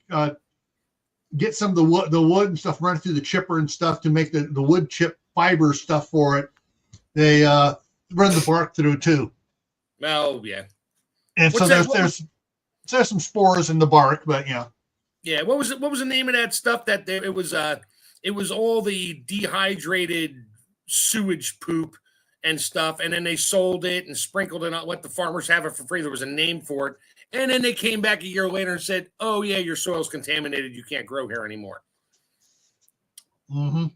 get some of the wood and stuff running through the chipper and stuff to make the wood chip fiber stuff for it. They run the bark through too. Oh yeah. And so there's some spores in the bark, but yeah. Yeah. What was the name of that stuff that it was all the dehydrated sewage poop and stuff, and then they sold it and sprinkled it on, let the farmers have it for free. There was a name for it. And then they came back a year later and said, oh yeah, your soil's contaminated. You can't grow here anymore. Mm-hmm.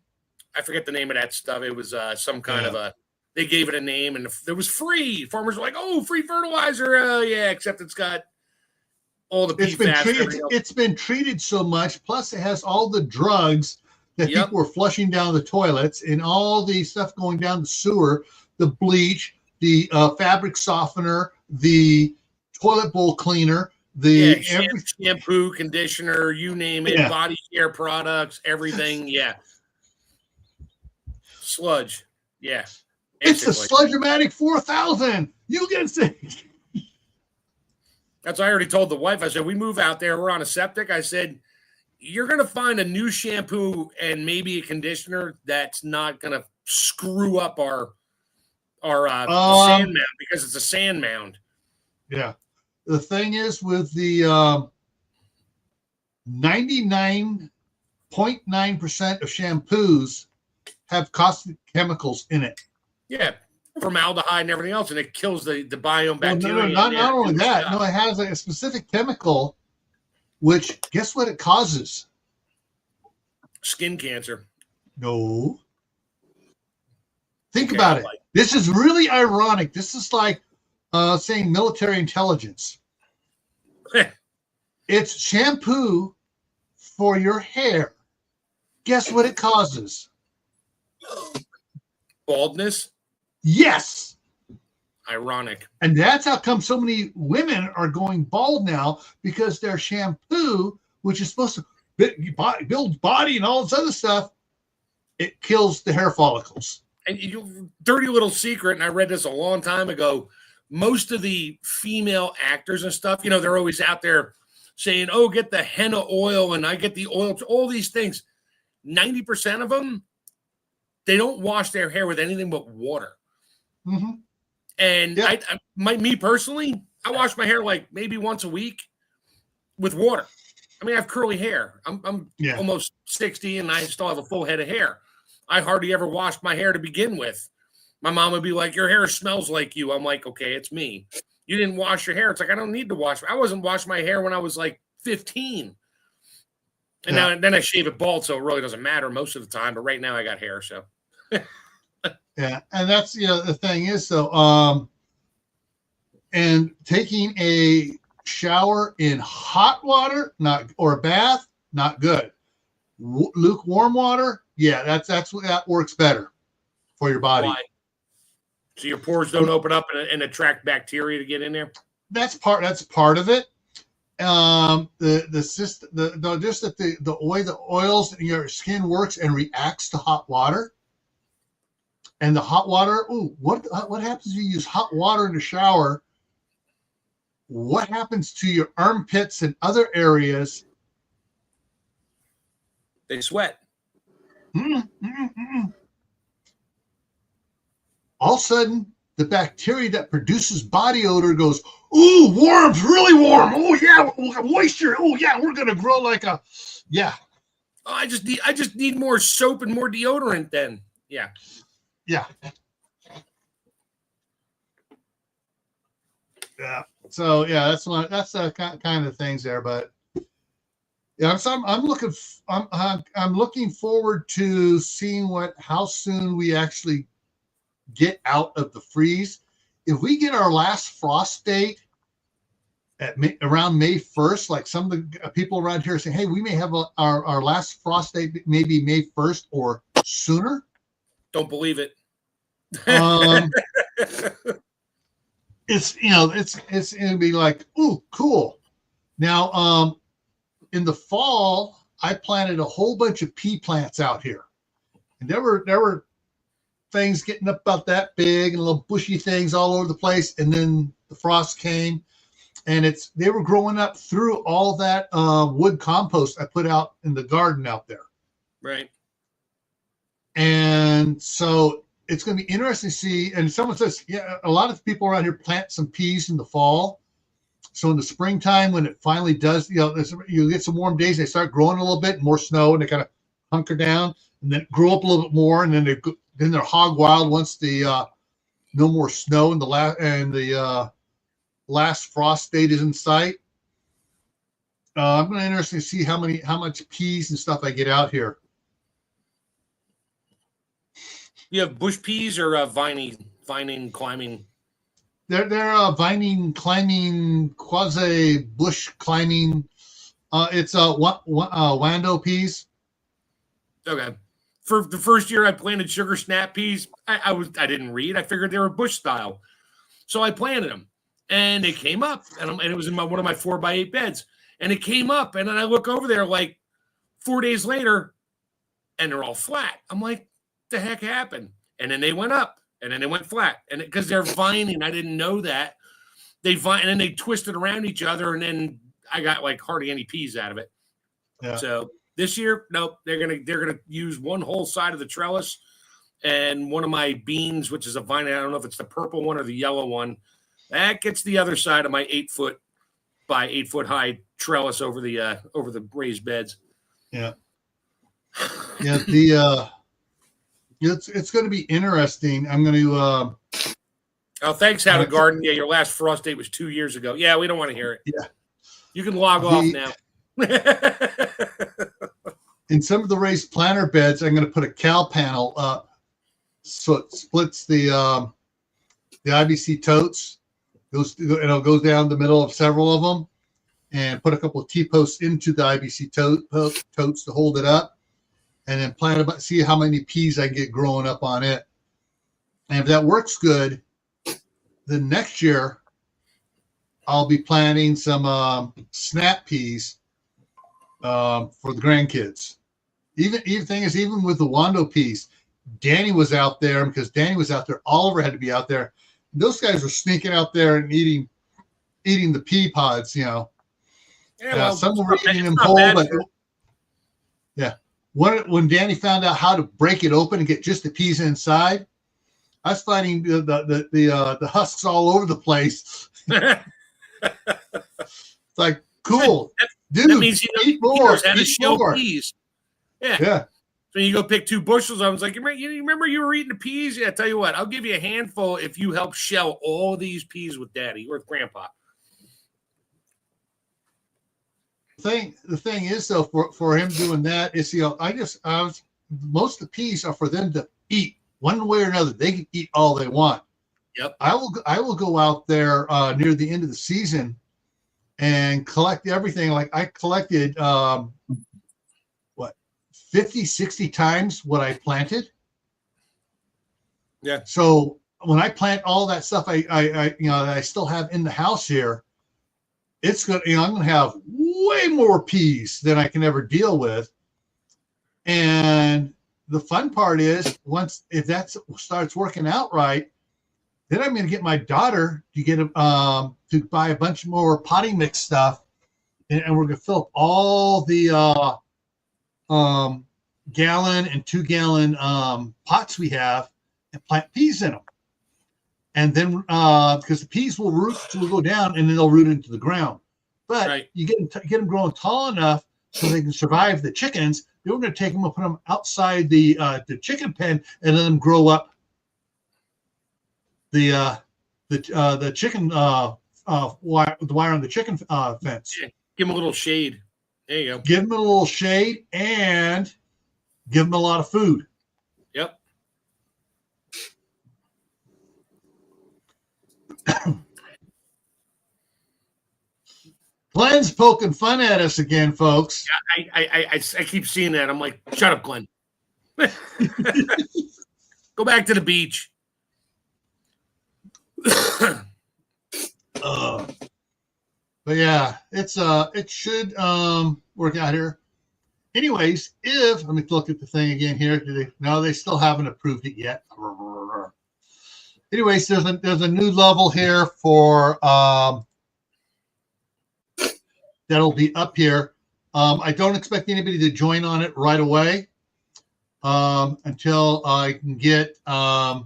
I forget the name of that stuff. It was some kind of they gave it a name, and it was free. Farmers were like, oh, free fertilizer. Yeah, except it's got all the PFAS. It's been treated so much. Plus, it has all the drugs that people were flushing down the toilets and all the stuff going down the sewer, the bleach, the fabric softener, the toilet bowl cleaner, Shampoo, conditioner, you name it, body care products, everything. Yeah. Sludge. Yeah. It's the Sludge-O-Matic 4000. You can say. That's what I already told the wife. I said, we move out there. We're on a septic. I said, you're going to find a new shampoo and maybe a conditioner that's not going to screw up our sand mound because it's a sand mound. Yeah. The thing is with the 99.9% of shampoos have caustic chemicals in it. Yeah. Formaldehyde and everything else, and it kills the biome bacteria. Not only that. No, it has a specific chemical, which, guess what it causes? Skin cancer. No. Think about it. This is really ironic. This is like saying military intelligence. It's shampoo for your hair. Guess what it causes? Baldness? Yes. Ironic. And that's how come so many women are going bald now, because their shampoo, which is supposed to build body and all this other stuff, it kills the hair follicles. And dirty little secret, and I read this a long time ago, most of the female actors and stuff, they're always out there saying, oh, get the henna oil, and I get the oil, all these things. 90% of them, they don't wash their hair with anything but water. Mm-hmm. And me personally, I wash my hair like maybe once a week with water. I mean, I have curly hair. I'm almost 60 and I still have a full head of hair. I hardly ever washed my hair to begin with. My mom would be like, your hair smells like you. I'm like, okay, it's me. You didn't wash your hair. It's like, I don't need to wash. I wasn't washing my hair when I was like 15. And then I shave it bald, so it really doesn't matter most of the time. But right now I got hair, so. Yeah, and that's the thing is and taking a shower in hot water, or a bath, not good. Lukewarm water, that works better for your body. Why? So your pores don't open up and attract bacteria to get in there. That's part of it. The way the oils in your skin works and reacts to hot water. And the hot water, what happens if you use hot water in the shower? What happens to your armpits and other areas? They sweat. All of a sudden, the bacteria that produces body odor goes, ooh, warm, really warm. Oh, yeah, moisture. Oh, yeah, we're going to grow like a, yeah. Oh, I just need more soap and more deodorant then. Yeah. Yeah. Yeah. So that's the kind of things there. But yeah, so I'm looking forward to seeing how soon we actually get out of the freeze. If we get our last frost date around May 1st, like some of the people around here are saying, hey, we may have our last frost date maybe May 1st or sooner. Don't believe it. It's gonna be like, ooh, cool. Now, in the fall, I planted a whole bunch of pea plants out here, and there were things getting up about that big and little bushy things all over the place. And then the frost came, and they were growing up through all that wood compost I put out in the garden out there. Right. And so it's going to be interesting to see. And someone says, yeah, a lot of people around here plant some peas in the fall. So in the springtime, when it finally does, you get some warm days, they start growing a little bit, more snow, and they kind of hunker down and then grow up a little bit more. And then they're hog wild once the no more snow and the last frost date is in sight. I'm going to be interested to see how much peas and stuff I get out here. You have bush peas or vining climbing? They're vining climbing, quasi bush climbing. It's Wando peas. Okay. For the first year I planted sugar snap peas, I didn't read. I figured they were bush style, so I planted them. And it came up, and it was in one of my 4x8 beds. And it came up, and then I look over there like 4 days later, and they're all flat. I'm like, the heck happened? And then they went up, and then they went flat. And because they're vining, I didn't know that. They vine, and then they twisted around each other, and then I got like hardly any peas out of it. Yeah. So this year, nope, they're gonna use one whole side of the trellis, and one of my beans, which is a vine. I don't know if it's the purple one or the yellow one. That gets the other side of my 8 foot by 8 foot high trellis over the raised beds. Yeah. Yeah. It's going to be interesting. I'm going to. Oh, thanks, How to Garden. Yeah, your last frost date was 2 years ago. Yeah, we don't want to hear it. Yeah. You can log off now. In some of the raised planter beds, I'm going to put a cow panel up, so it splits the IBC totes. It'll go down the middle of several of them, and put a couple of T-posts into the IBC totes to hold it up, and then plant about, see how many peas I get growing up on it. And if that works good, then next year I'll be planting some snap peas for the grandkids. Even with the Wando peas, Danny was out there, because Danny was out there. Oliver had to be out there. Those guys were sneaking out there and eating the pea pods, Yeah, well, some were eating them whole, but yeah. When Danny found out how to break it open and get just the peas inside, I was finding the husks all over the place. It's like, cool, dude. That means eat more. Eat more. Peas. Yeah. So you go pick 2 bushels. I was like, you remember you were eating the peas? Yeah, I tell you what, I'll give you a handful if you help shell all these peas with Daddy or with Grandpa. The thing is, though, for him doing that is, most of the peas are for them to eat one way or another. They can eat all they want. Yep. I will go out there near the end of the season and collect everything. Like I collected 50, 60 times what I planted. Yeah. So when I plant all that stuff, that I still have in the house here, it's going. I'm going to have way more peas than I can ever deal with. And the fun part is, if that starts working out right, then I'm going to get my daughter to get to buy a bunch more potting mix stuff, and we're going to fill up all the gallon and 2 gallon pots we have and plant peas in them. And then because the peas will go down and then they'll root into the ground. But right. You get them growing tall enough so they can survive the chickens. Then we're going to take them and put them outside the chicken pen and let them grow up the chicken wire on the chicken fence. Yeah, give them a little shade. There you go. Give them a little shade and give them a lot of food. Yep. Glenn's poking fun at us again, folks. Yeah, I keep seeing that. I'm like, shut up, Glenn. Go back to the beach. But yeah, it should work out here. Anyways, let me look at the thing again here. No, they still haven't approved it yet. Anyways, there's a new level here for that'll be up here. I don't expect anybody to join on it right away until I can get the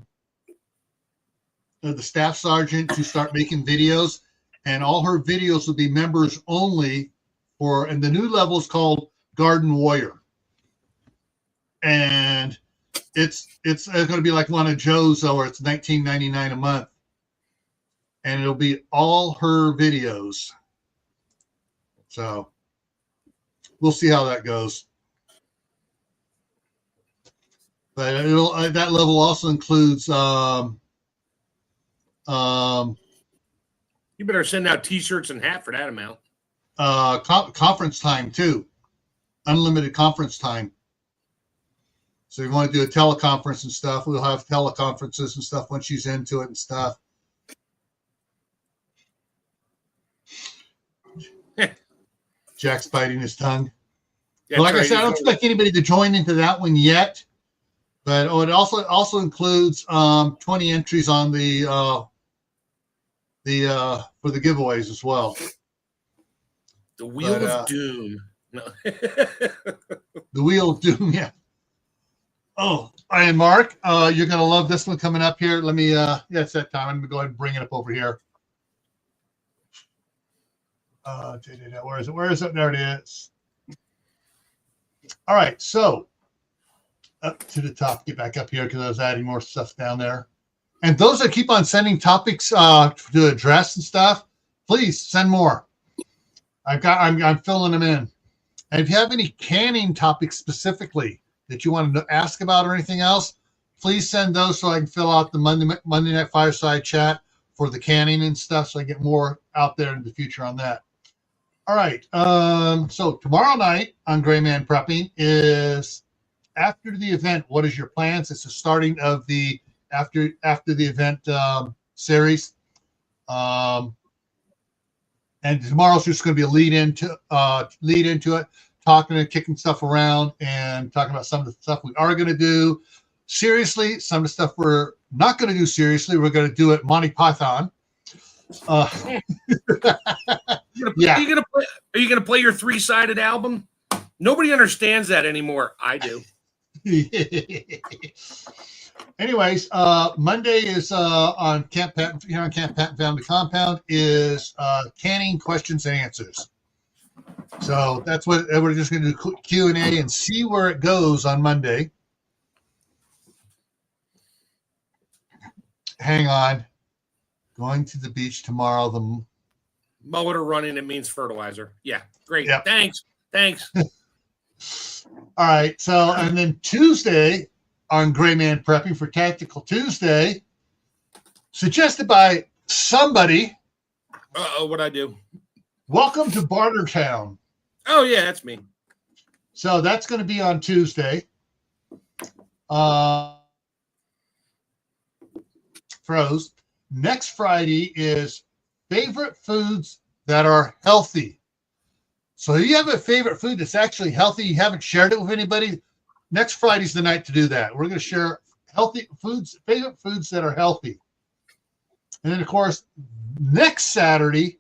staff sergeant to start making videos, and all her videos will be members only and the new level is called Garden Warrior. And it's going to be like one of Joe's, or it's $19.99 a month. And it'll be all her videos. So we'll see how that goes. But that level also includes you better send out T-shirts and hat for that amount. Conference time too, unlimited conference time. So if you want to do a teleconference and stuff, we'll have teleconferences and stuff when she's into it and stuff. Jack's biting his tongue. Yeah, Like I said, I don't expect anybody to join into that one yet, but it also includes 20 entries on the for the giveaways as well. The Wheel of Doom. No. The Wheel of Doom, yeah. Oh, and Mark, you're gonna love this one coming up here. Let me it's that time. I'm gonna go ahead and bring it up over here. Where is it? Where is it? There it is. All right, so up to the top, get back up here because I was adding more stuff down there. And those that keep on sending topics to address and stuff, please send more. I'm filling them in. And if you have any canning topics specifically that you want to ask about or anything else, please send those so I can fill out the Monday Night Fireside chat for the canning and stuff, so I get more out there in the future on that. All right. So tomorrow night on Gray Man Prepping is after the event. What is your plans? It's the starting of the after the event series. And tomorrow's just going to be a lead into it, talking and kicking stuff around and talking about some of the stuff we are going to do seriously. Some of the stuff we're not going to do seriously. We're going to do it Monty Python. Yeah. Are you going to play your 3-sided album? Nobody understands that anymore. I do. Anyways, Monday is on Camppatton, here on Camppatton Family Compound, is canning questions and answers. So that's what we're just going to do, Q&A, and see where it goes on Monday. Hang on. Going to the beach tomorrow. The mower running, it means fertilizer. Yeah, great. Yep. Thanks. All right. So, and then Tuesday on Gray Man Prepping for Tactical Tuesday, suggested by somebody. What'd I do? Welcome to Bartertown. Oh, yeah, that's me. So that's going to be on Tuesday. Froze. Next Friday is favorite foods that are healthy. So if you have a favorite food that's actually healthy, you haven't shared it with anybody, next Friday's the night to do that. We're going to share healthy foods, favorite foods that are healthy. And then, of course, next Saturday,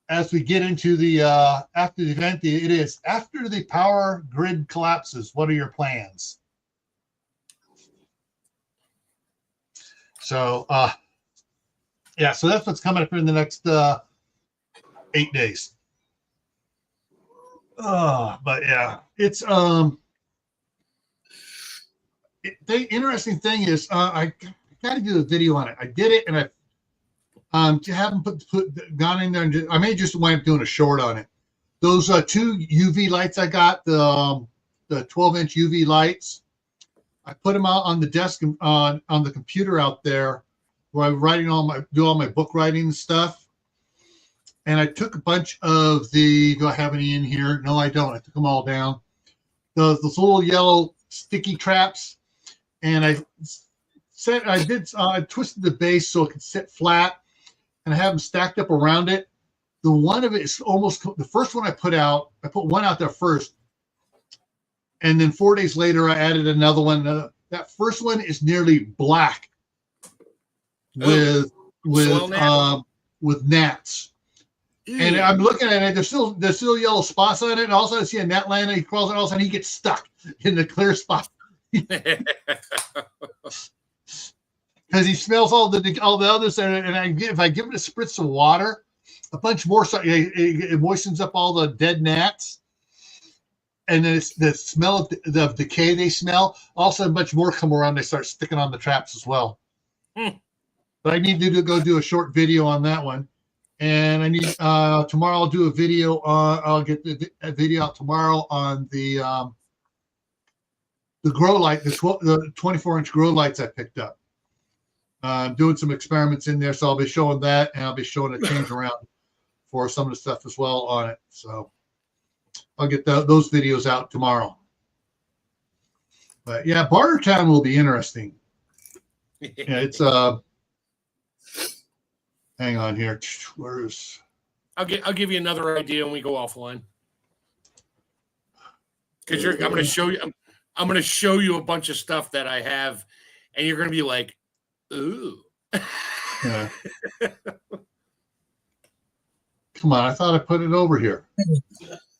as we get into the after the event, it is after the power grid collapses. What are your plans? So, yeah, so that's what's coming up in the next 8 days. But yeah, it's the interesting thing is I got to do a video on it. I did it, and I haven't gone in there and I may just wind up doing a short on it. Those 2 UV lights I got, the 12-inch UV lights, I put them out on the desk on the computer out there where I'm writing do all my book writing and stuff. And I took a bunch of do I have any in here? No, I don't. I took them all down. Those little yellow sticky traps. And I twisted the base so it could sit flat, and I have them stacked up around it. The one of it is almost the first one I put out. I put one out there first, and then 4 days later I added another one. That first one is nearly black with gnats. And I'm looking at it. There's still yellow spots on it. And also I see a gnat land. He crawls, and all of a sudden he gets stuck in the clear spot because he smells all the others. And if I give it a spritz of water, a bunch more, it moistens up all the dead gnats. And then it's the smell of the decay they smell. Also, a bunch more come around. They start sticking on the traps as well. But I need to go do a short video on that one. And I need tomorrow I'll do a video on. I'll get a video out tomorrow on the grow light, the 24-inch grow lights I picked up. I'm doing some experiments in there, so I'll be showing that, and I'll be showing a change around for some of the stuff as well on it. So I'll get those videos out tomorrow. But yeah, Bartertown will be interesting. Yeah, it's hang on here. Where's? I'll give you another idea when we go offline. because I'm going to show you. I'm going to show you a bunch of stuff that I have, and you're going to be like, "Ooh." Yeah. Come on, I thought I put it over here.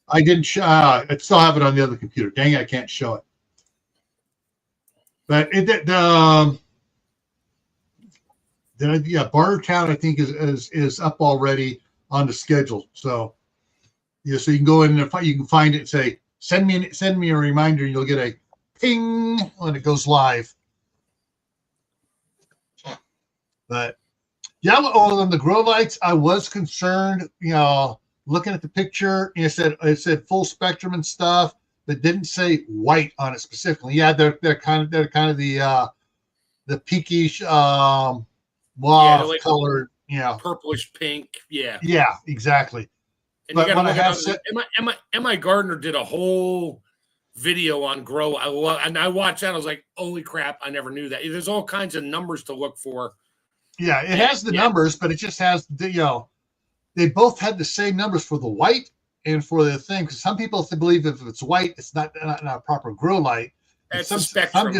I didn't. I still have it on the other computer. Dang it, I can't show it. But Bartertown, I think is up already on the schedule. So yeah, so you can go in and you can find it and say, send me a reminder, and you'll get a ping when it goes live. But yeah, on the grow lights, I was concerned, looking at the picture, it said full spectrum and stuff, but didn't say white on it specifically. Yeah, they're kind of the pinkish mauve like colored, purplish pink. Yeah. Yeah, exactly. And but when I have Emma Gardner did a whole video on grow, and I watched that. I was like, holy crap, I never knew that. There's all kinds of numbers to look for. Yeah, it has the numbers, but it just has they both had the same numbers for the white and for the thing. Because some people believe if it's white, it's not a proper grow light. That's the spectrum.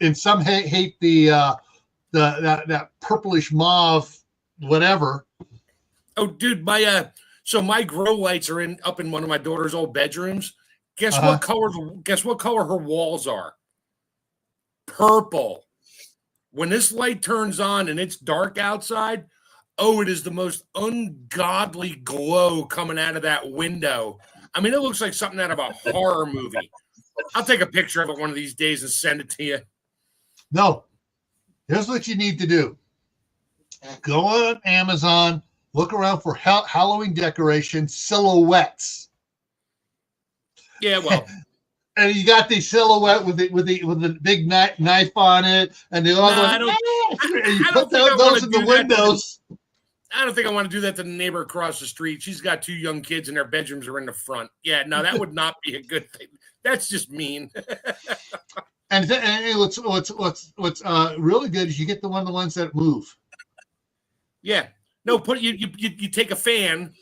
And some hate that purplish mauve whatever. Oh, dude, my grow lights are up in one of my daughter's old bedrooms. Guess what color? Guess what color her walls are? Purple. When this light turns on and it's dark outside, it is the most ungodly glow coming out of that window. I mean, it looks like something out of a horror movie. I'll take a picture of it one of these days and send it to you. No. Here's what you need to do. Go on Amazon, look around for Halloween decoration silhouettes. Yeah, well. And you got the silhouette with the big knife on it, and the other one. And you put those in the windows. I don't think I want to do that to the neighbor across the street. She's got 2 young kids, and their bedrooms are in the front. Yeah, no, that would not be a good thing. That's just mean. And what's really good is you get the ones that move. Yeah, no, you take a fan,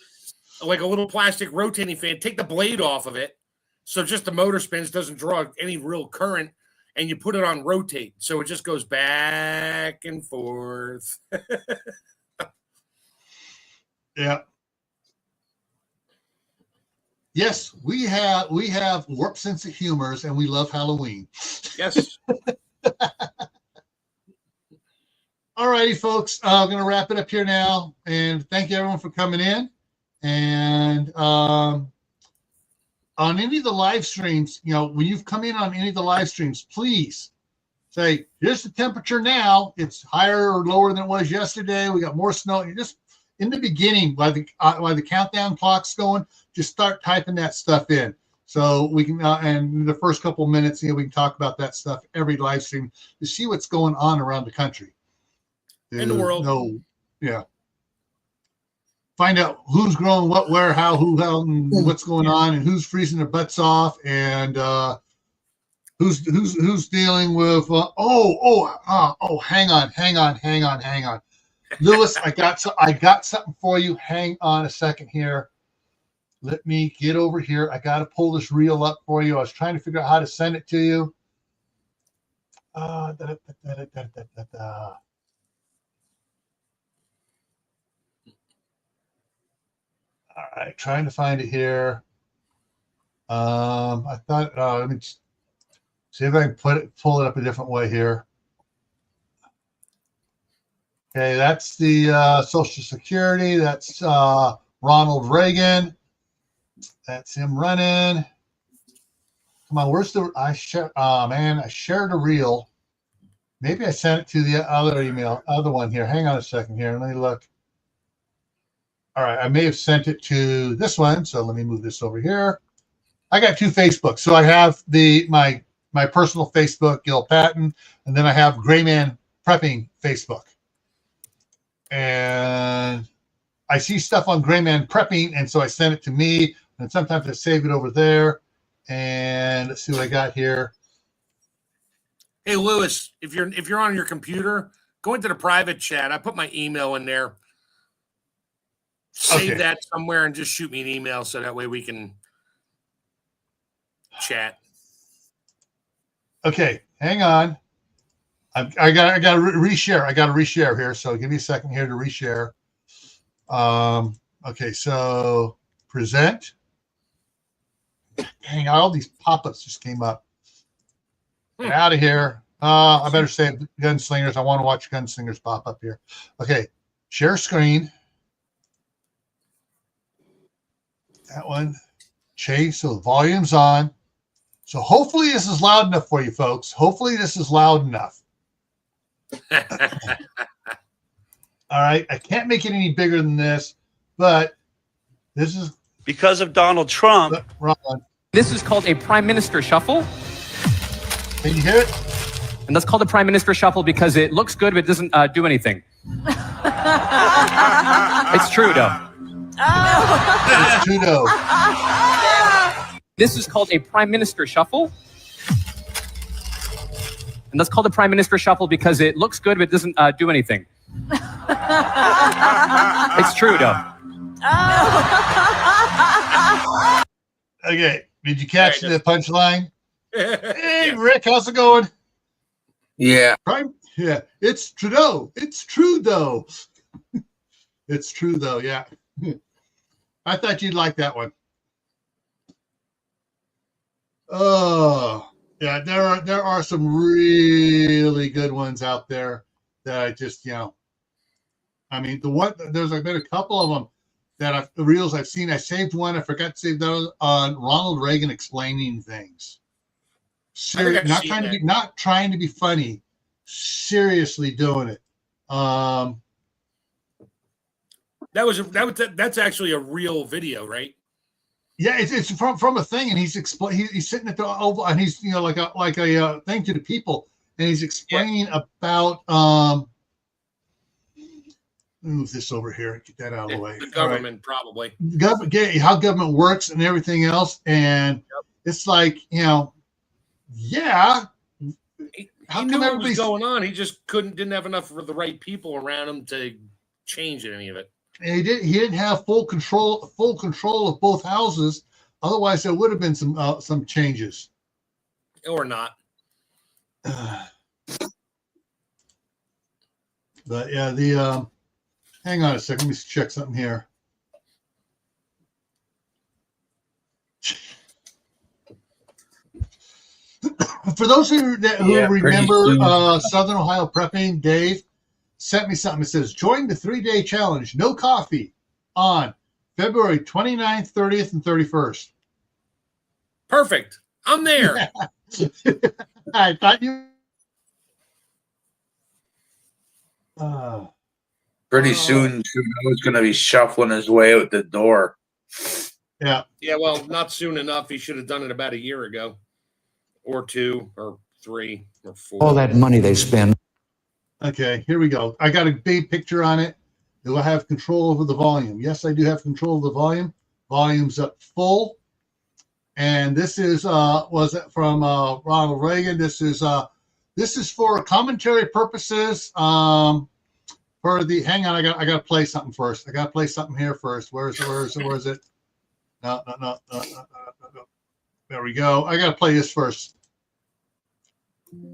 like a little plastic rotating fan, take the blade off of it. So just the motor spins, doesn't draw any real current, and you put it on rotate. So it just goes back and forth. Yeah. Yes, we have warped sense of humors, and we love Halloween. Yes. All righty, folks. I'm going to wrap it up here now, and thank you everyone for coming in. And on any of the live streams, when you've come in on any of the live streams, please say, here's the temperature now. It's higher or lower than it was yesterday. We got more snow. You just in the beginning, while the countdown clock's going, just start typing that stuff in. So we can, and in the first couple of minutes, we can talk about that stuff every live stream to see what's going on around the country. In the world. Yeah. Find out who's growing what, where, how, and what's going on, and who's freezing their butts off, and who's dealing with. Hang on, Lewis. I got something for you. Hang on a second here. Let me get over here. I got to pull this reel up for you. I was trying to figure out how to send it to you. All right, trying to find it here. I thought, let me see if I can pull it up a different way here. Okay, that's the Social Security. That's Ronald Reagan. That's him running. Come on, where's the? I shared a reel. Maybe I sent it to the other one here. Hang on a second here. Let me look. All right, I may have sent it to this one, so let me move this over here. I got 2 Facebooks. So I have my personal Facebook, Gil Patton, and then I have Grayman Prepping Facebook. And I see stuff on Grayman Prepping, and so I send it to me, and sometimes I save it over there. And let's see what I got here. Hey, Lewis, if you're on your computer, go into the private chat. I put my email in there. Save that somewhere and just shoot me an email so that way we can. chat. Okay, hang on. I got to reshare. I got to reshare here. So give me a second here to reshare. Okay, so present. Dang, all these pop-ups just came up. Get out of here. I better say Gunslingers. I want to watch Gunslingers pop up here. Okay, share screen. That one. Chase, so the volume's on. So hopefully this is loud enough for you folks. Hopefully this is loud enough. All right, I can't make it any bigger than this, but this is because of Donald Trump. This is called a prime minister shuffle. Can you hear it? And that's called a prime minister shuffle because it looks good, but it doesn't do anything. It's Trudeau. It's Trudeau. This is called a prime minister shuffle. And that's called a prime minister shuffle because it looks good, but it doesn't do anything. It's Trudeau. Okay, did you catch the punchline? Hey, Rick, how's it going? Yeah. Yeah, it's Trudeau. It's Trudeau. It's Trudeau, yeah. I thought you'd like that one. Oh, yeah, there are some really good ones out there that I just, I mean, there's been a couple of them that the reels I've seen. I saved one. I forgot to save those on Ronald Reagan explaining things. Not trying to be funny, seriously doing it. That's actually a real video, right? Yeah, it's from a thing, and he's sitting at the oval, and he's like a thing to the people, and he's explaining about move this over here, get that out of the way. The government, probably. How government works and everything else, and it's like yeah. He knew what was going on. He just didn't have enough of the right people around him to change any of it. And he didn't have full control of both houses. Otherwise, there would have been some changes. Or not. But yeah, hang on a second. Let me check something here. For those who remember Southern Ohio Prepping, Dave sent me something. It says, join the 3-day challenge, no coffee, on February 29th, 30th, and 31st. Perfect. I'm there. I thought you... Pretty soon, Trudeau's going to be shuffling his way out the door. Yeah. Yeah, well, not soon enough. He should have done it about a year ago. Or 2, or 3, or 4. All that money they spend. Okay, here we go. I got a big picture on it. Do I have control over the volume? Yes, I do have control of the volume. Volume's up full. And this is was it from Ronald Reagan? This is for commentary purposes. For the hang on, I got to play something first. I got to play something here first. Where is it? No. There we go. I got to play this first.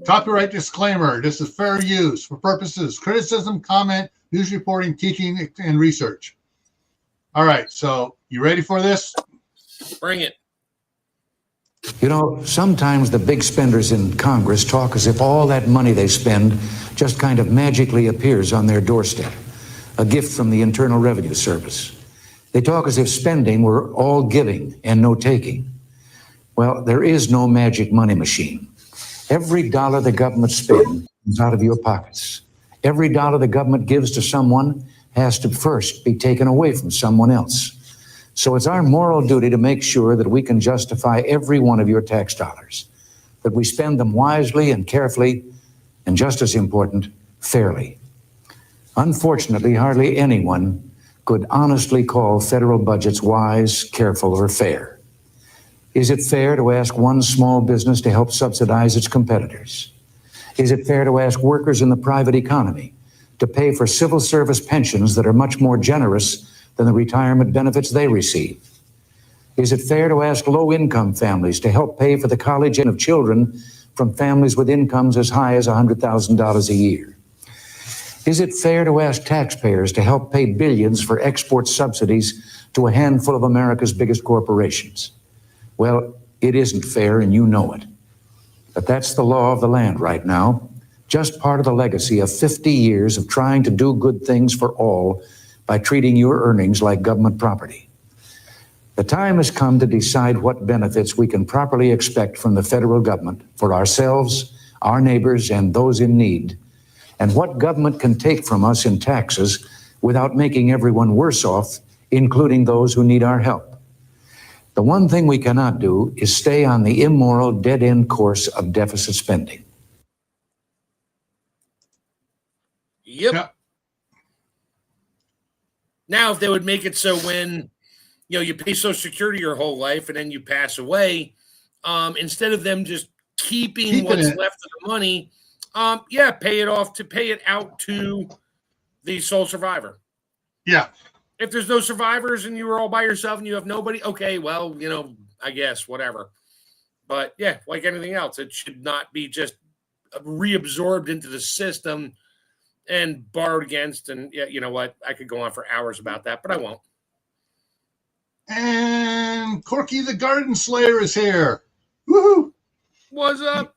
Copyright disclaimer. This is fair use for purposes criticism, comment, news reporting, teaching, and research. All right. So you ready for this? Bring it. You know, sometimes the big spenders in Congress talk as if all that money they spend just kind of magically appears on their doorstep, a gift from the Internal Revenue Service. They talk as if spending were all giving and no taking. Well, there is no magic money machine. Every dollar the government spends comes out of your pockets. Every dollar the government gives to someone has to first be taken away from someone else. So it's our moral duty to make sure that we can justify every one of your tax dollars, that we spend them wisely and carefully, and just as important, fairly. Unfortunately, hardly anyone could honestly call federal budgets wise, careful, or fair. Is it fair to ask one small business to help subsidize its competitors? Is it fair to ask workers in the private economy to pay for civil service pensions that are much more generous than the retirement benefits they receive? Is it fair to ask low-income families to help pay for the college of children from families with incomes as high as $100,000 a year? Is it fair to ask taxpayers to help pay billions for export subsidies to a handful of America's biggest corporations? Well, it isn't fair, and you know it. But that's the law of the land right now, just part of the legacy of 50 years of trying to do good things for all by treating your earnings like government property. The time has come to decide what benefits we can properly expect from the federal government for ourselves, our neighbors, and those in need, and what government can take from us in taxes without making everyone worse off, including those who need our help. The one thing we cannot do is stay on the immoral, dead-end course of deficit spending. Yep. Now, if they would make it so when you pay Social Security your whole life and then you pass away, instead of them just keeping what's left of the money, pay it out to the sole survivor. Yeah. If there's no survivors and you were all by yourself and you have nobody, okay, well, I guess whatever. But yeah, like anything else, it should not be just reabsorbed into the system and borrowed against. And yeah, you know what? I could go on for hours about that, but I won't. And Corky the Garden Slayer is here. Woohoo! What's up?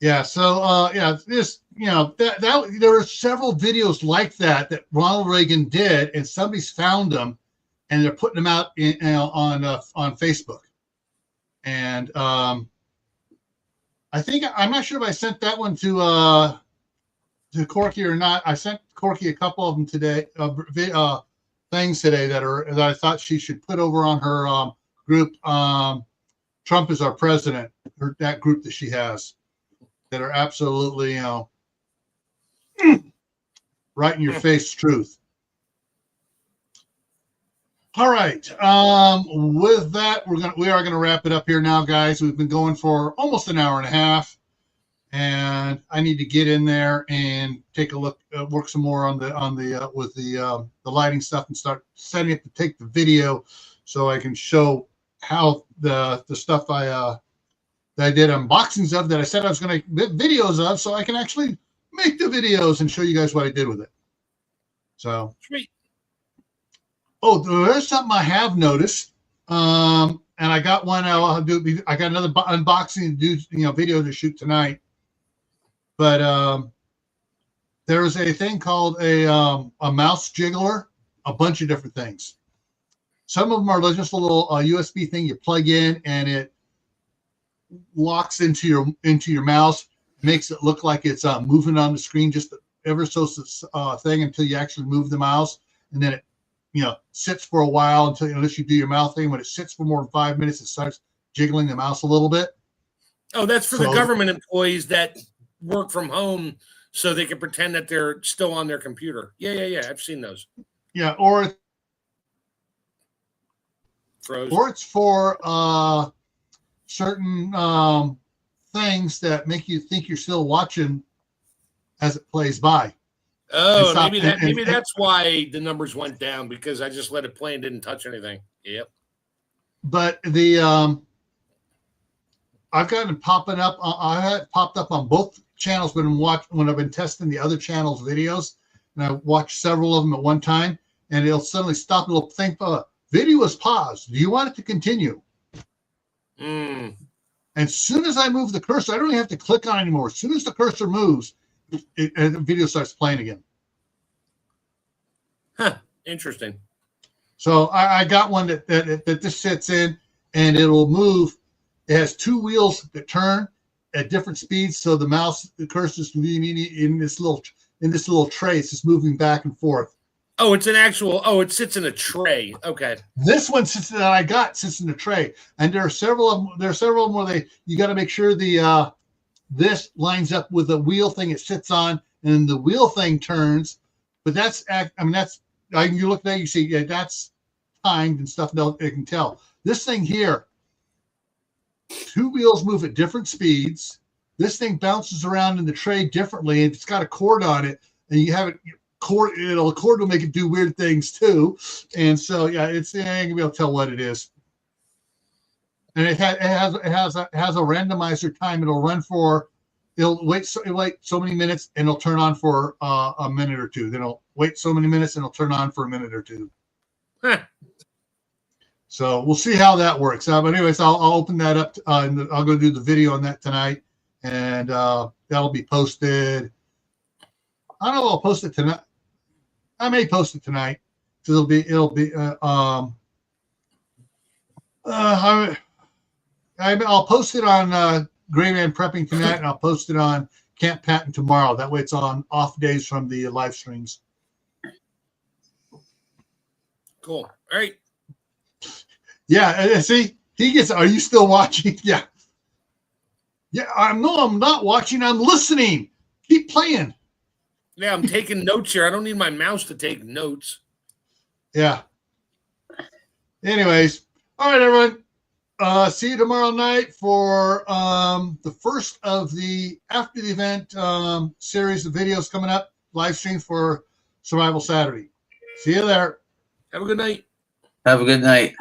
Yeah, so this that there were several videos like that Ronald Reagan did, and somebody's found them, and they're putting them out on Facebook. And I think I'm not sure if I sent that one to Corky or not. I sent Corky a couple of them today, things today that I thought she should put over on her group. Trump is our president, that group that she has, that are absolutely right in your face truth. All right. With that, we are gonna wrap it up here now, guys. We've been going for almost an hour and a half, and I need to get in there and take a look, work some more on the lighting stuff and start setting up to take the video, so I can show how the stuff that I did unboxings of, that I said I was going to make videos of, so I can actually make the videos and show you guys what I did with it. So sweet. Oh, there's something I have noticed, and I got one. I'll do. I got another unboxing to do, video to shoot tonight. But there is a thing called a mouse jiggler, a bunch of different things. Some of them are just a little USB thing you plug in, and it locks into your mouse, makes it look like it's moving on the screen just ever so thing until you actually move the mouse, and then it sits for a while unless you do your mouth thing. When it sits for more than 5 minutes, it starts jiggling the mouse a little bit. Oh, that's for the government employees that work from home, so they can pretend that they're still on their computer. Yeah. I've seen those. Yeah, or it's for certain things that make you think you're still watching as it plays by. Oh, maybe that's why the numbers went down, because I just let it play and didn't touch anything. Yep. But I've gotten it popping up. I had it popped up on both channels when I've been testing the other channels' videos, and I watched several of them at one time, and it'll suddenly stop. It'll think, video is paused. Do you want it to continue? And as soon as I move the cursor, I don't even have to click on it anymore. As soon as the cursor moves, the video starts playing again. Huh. Interesting. So I got one that this sits in, and it'll move. It has two wheels that turn at different speeds, so the cursor is in this little tray. It's just moving back and forth. Oh, it's an actual. Oh, it sits in a tray. Okay. This one sits in a tray, and there are several of them. There are several of them where you got to make sure this lines up with the wheel thing it sits on, and the wheel thing turns. But you look at that, you see, that's timed and stuff. No, it can tell. This thing here, two wheels move at different speeds. This thing bounces around in the tray differently, and it's got a cord on it, and you have it cord will make it do weird things too. And so yeah, I ain't gonna be able to tell what it is. And it has a randomizer time. It'll run for, it'll wait so many minutes, and it'll turn on for a minute or two. Then it'll wait so many minutes, and it'll turn on for a minute or two. Huh. So we'll see how that works. But anyways, I'll open that up. And I'll go do the video on that tonight, and that'll be posted. I don't know if I'll post it tonight. I may post it tonight because I'll post it on Gray Man Prepping tonight, and I'll post it on Camppatton tomorrow. That way it's on off days from the live streams. Cool. All right. Yeah, see, he gets, are you still watching? Yeah. Yeah, I'm not watching. I'm listening. Keep playing. Yeah, I'm taking notes here. I don't need my mouse to take notes. Yeah. Anyways, all right, everyone. See you tomorrow night for the first of the after the event series of videos coming up, live stream for Survival Saturday. See you there. Have a good night. Have a good night.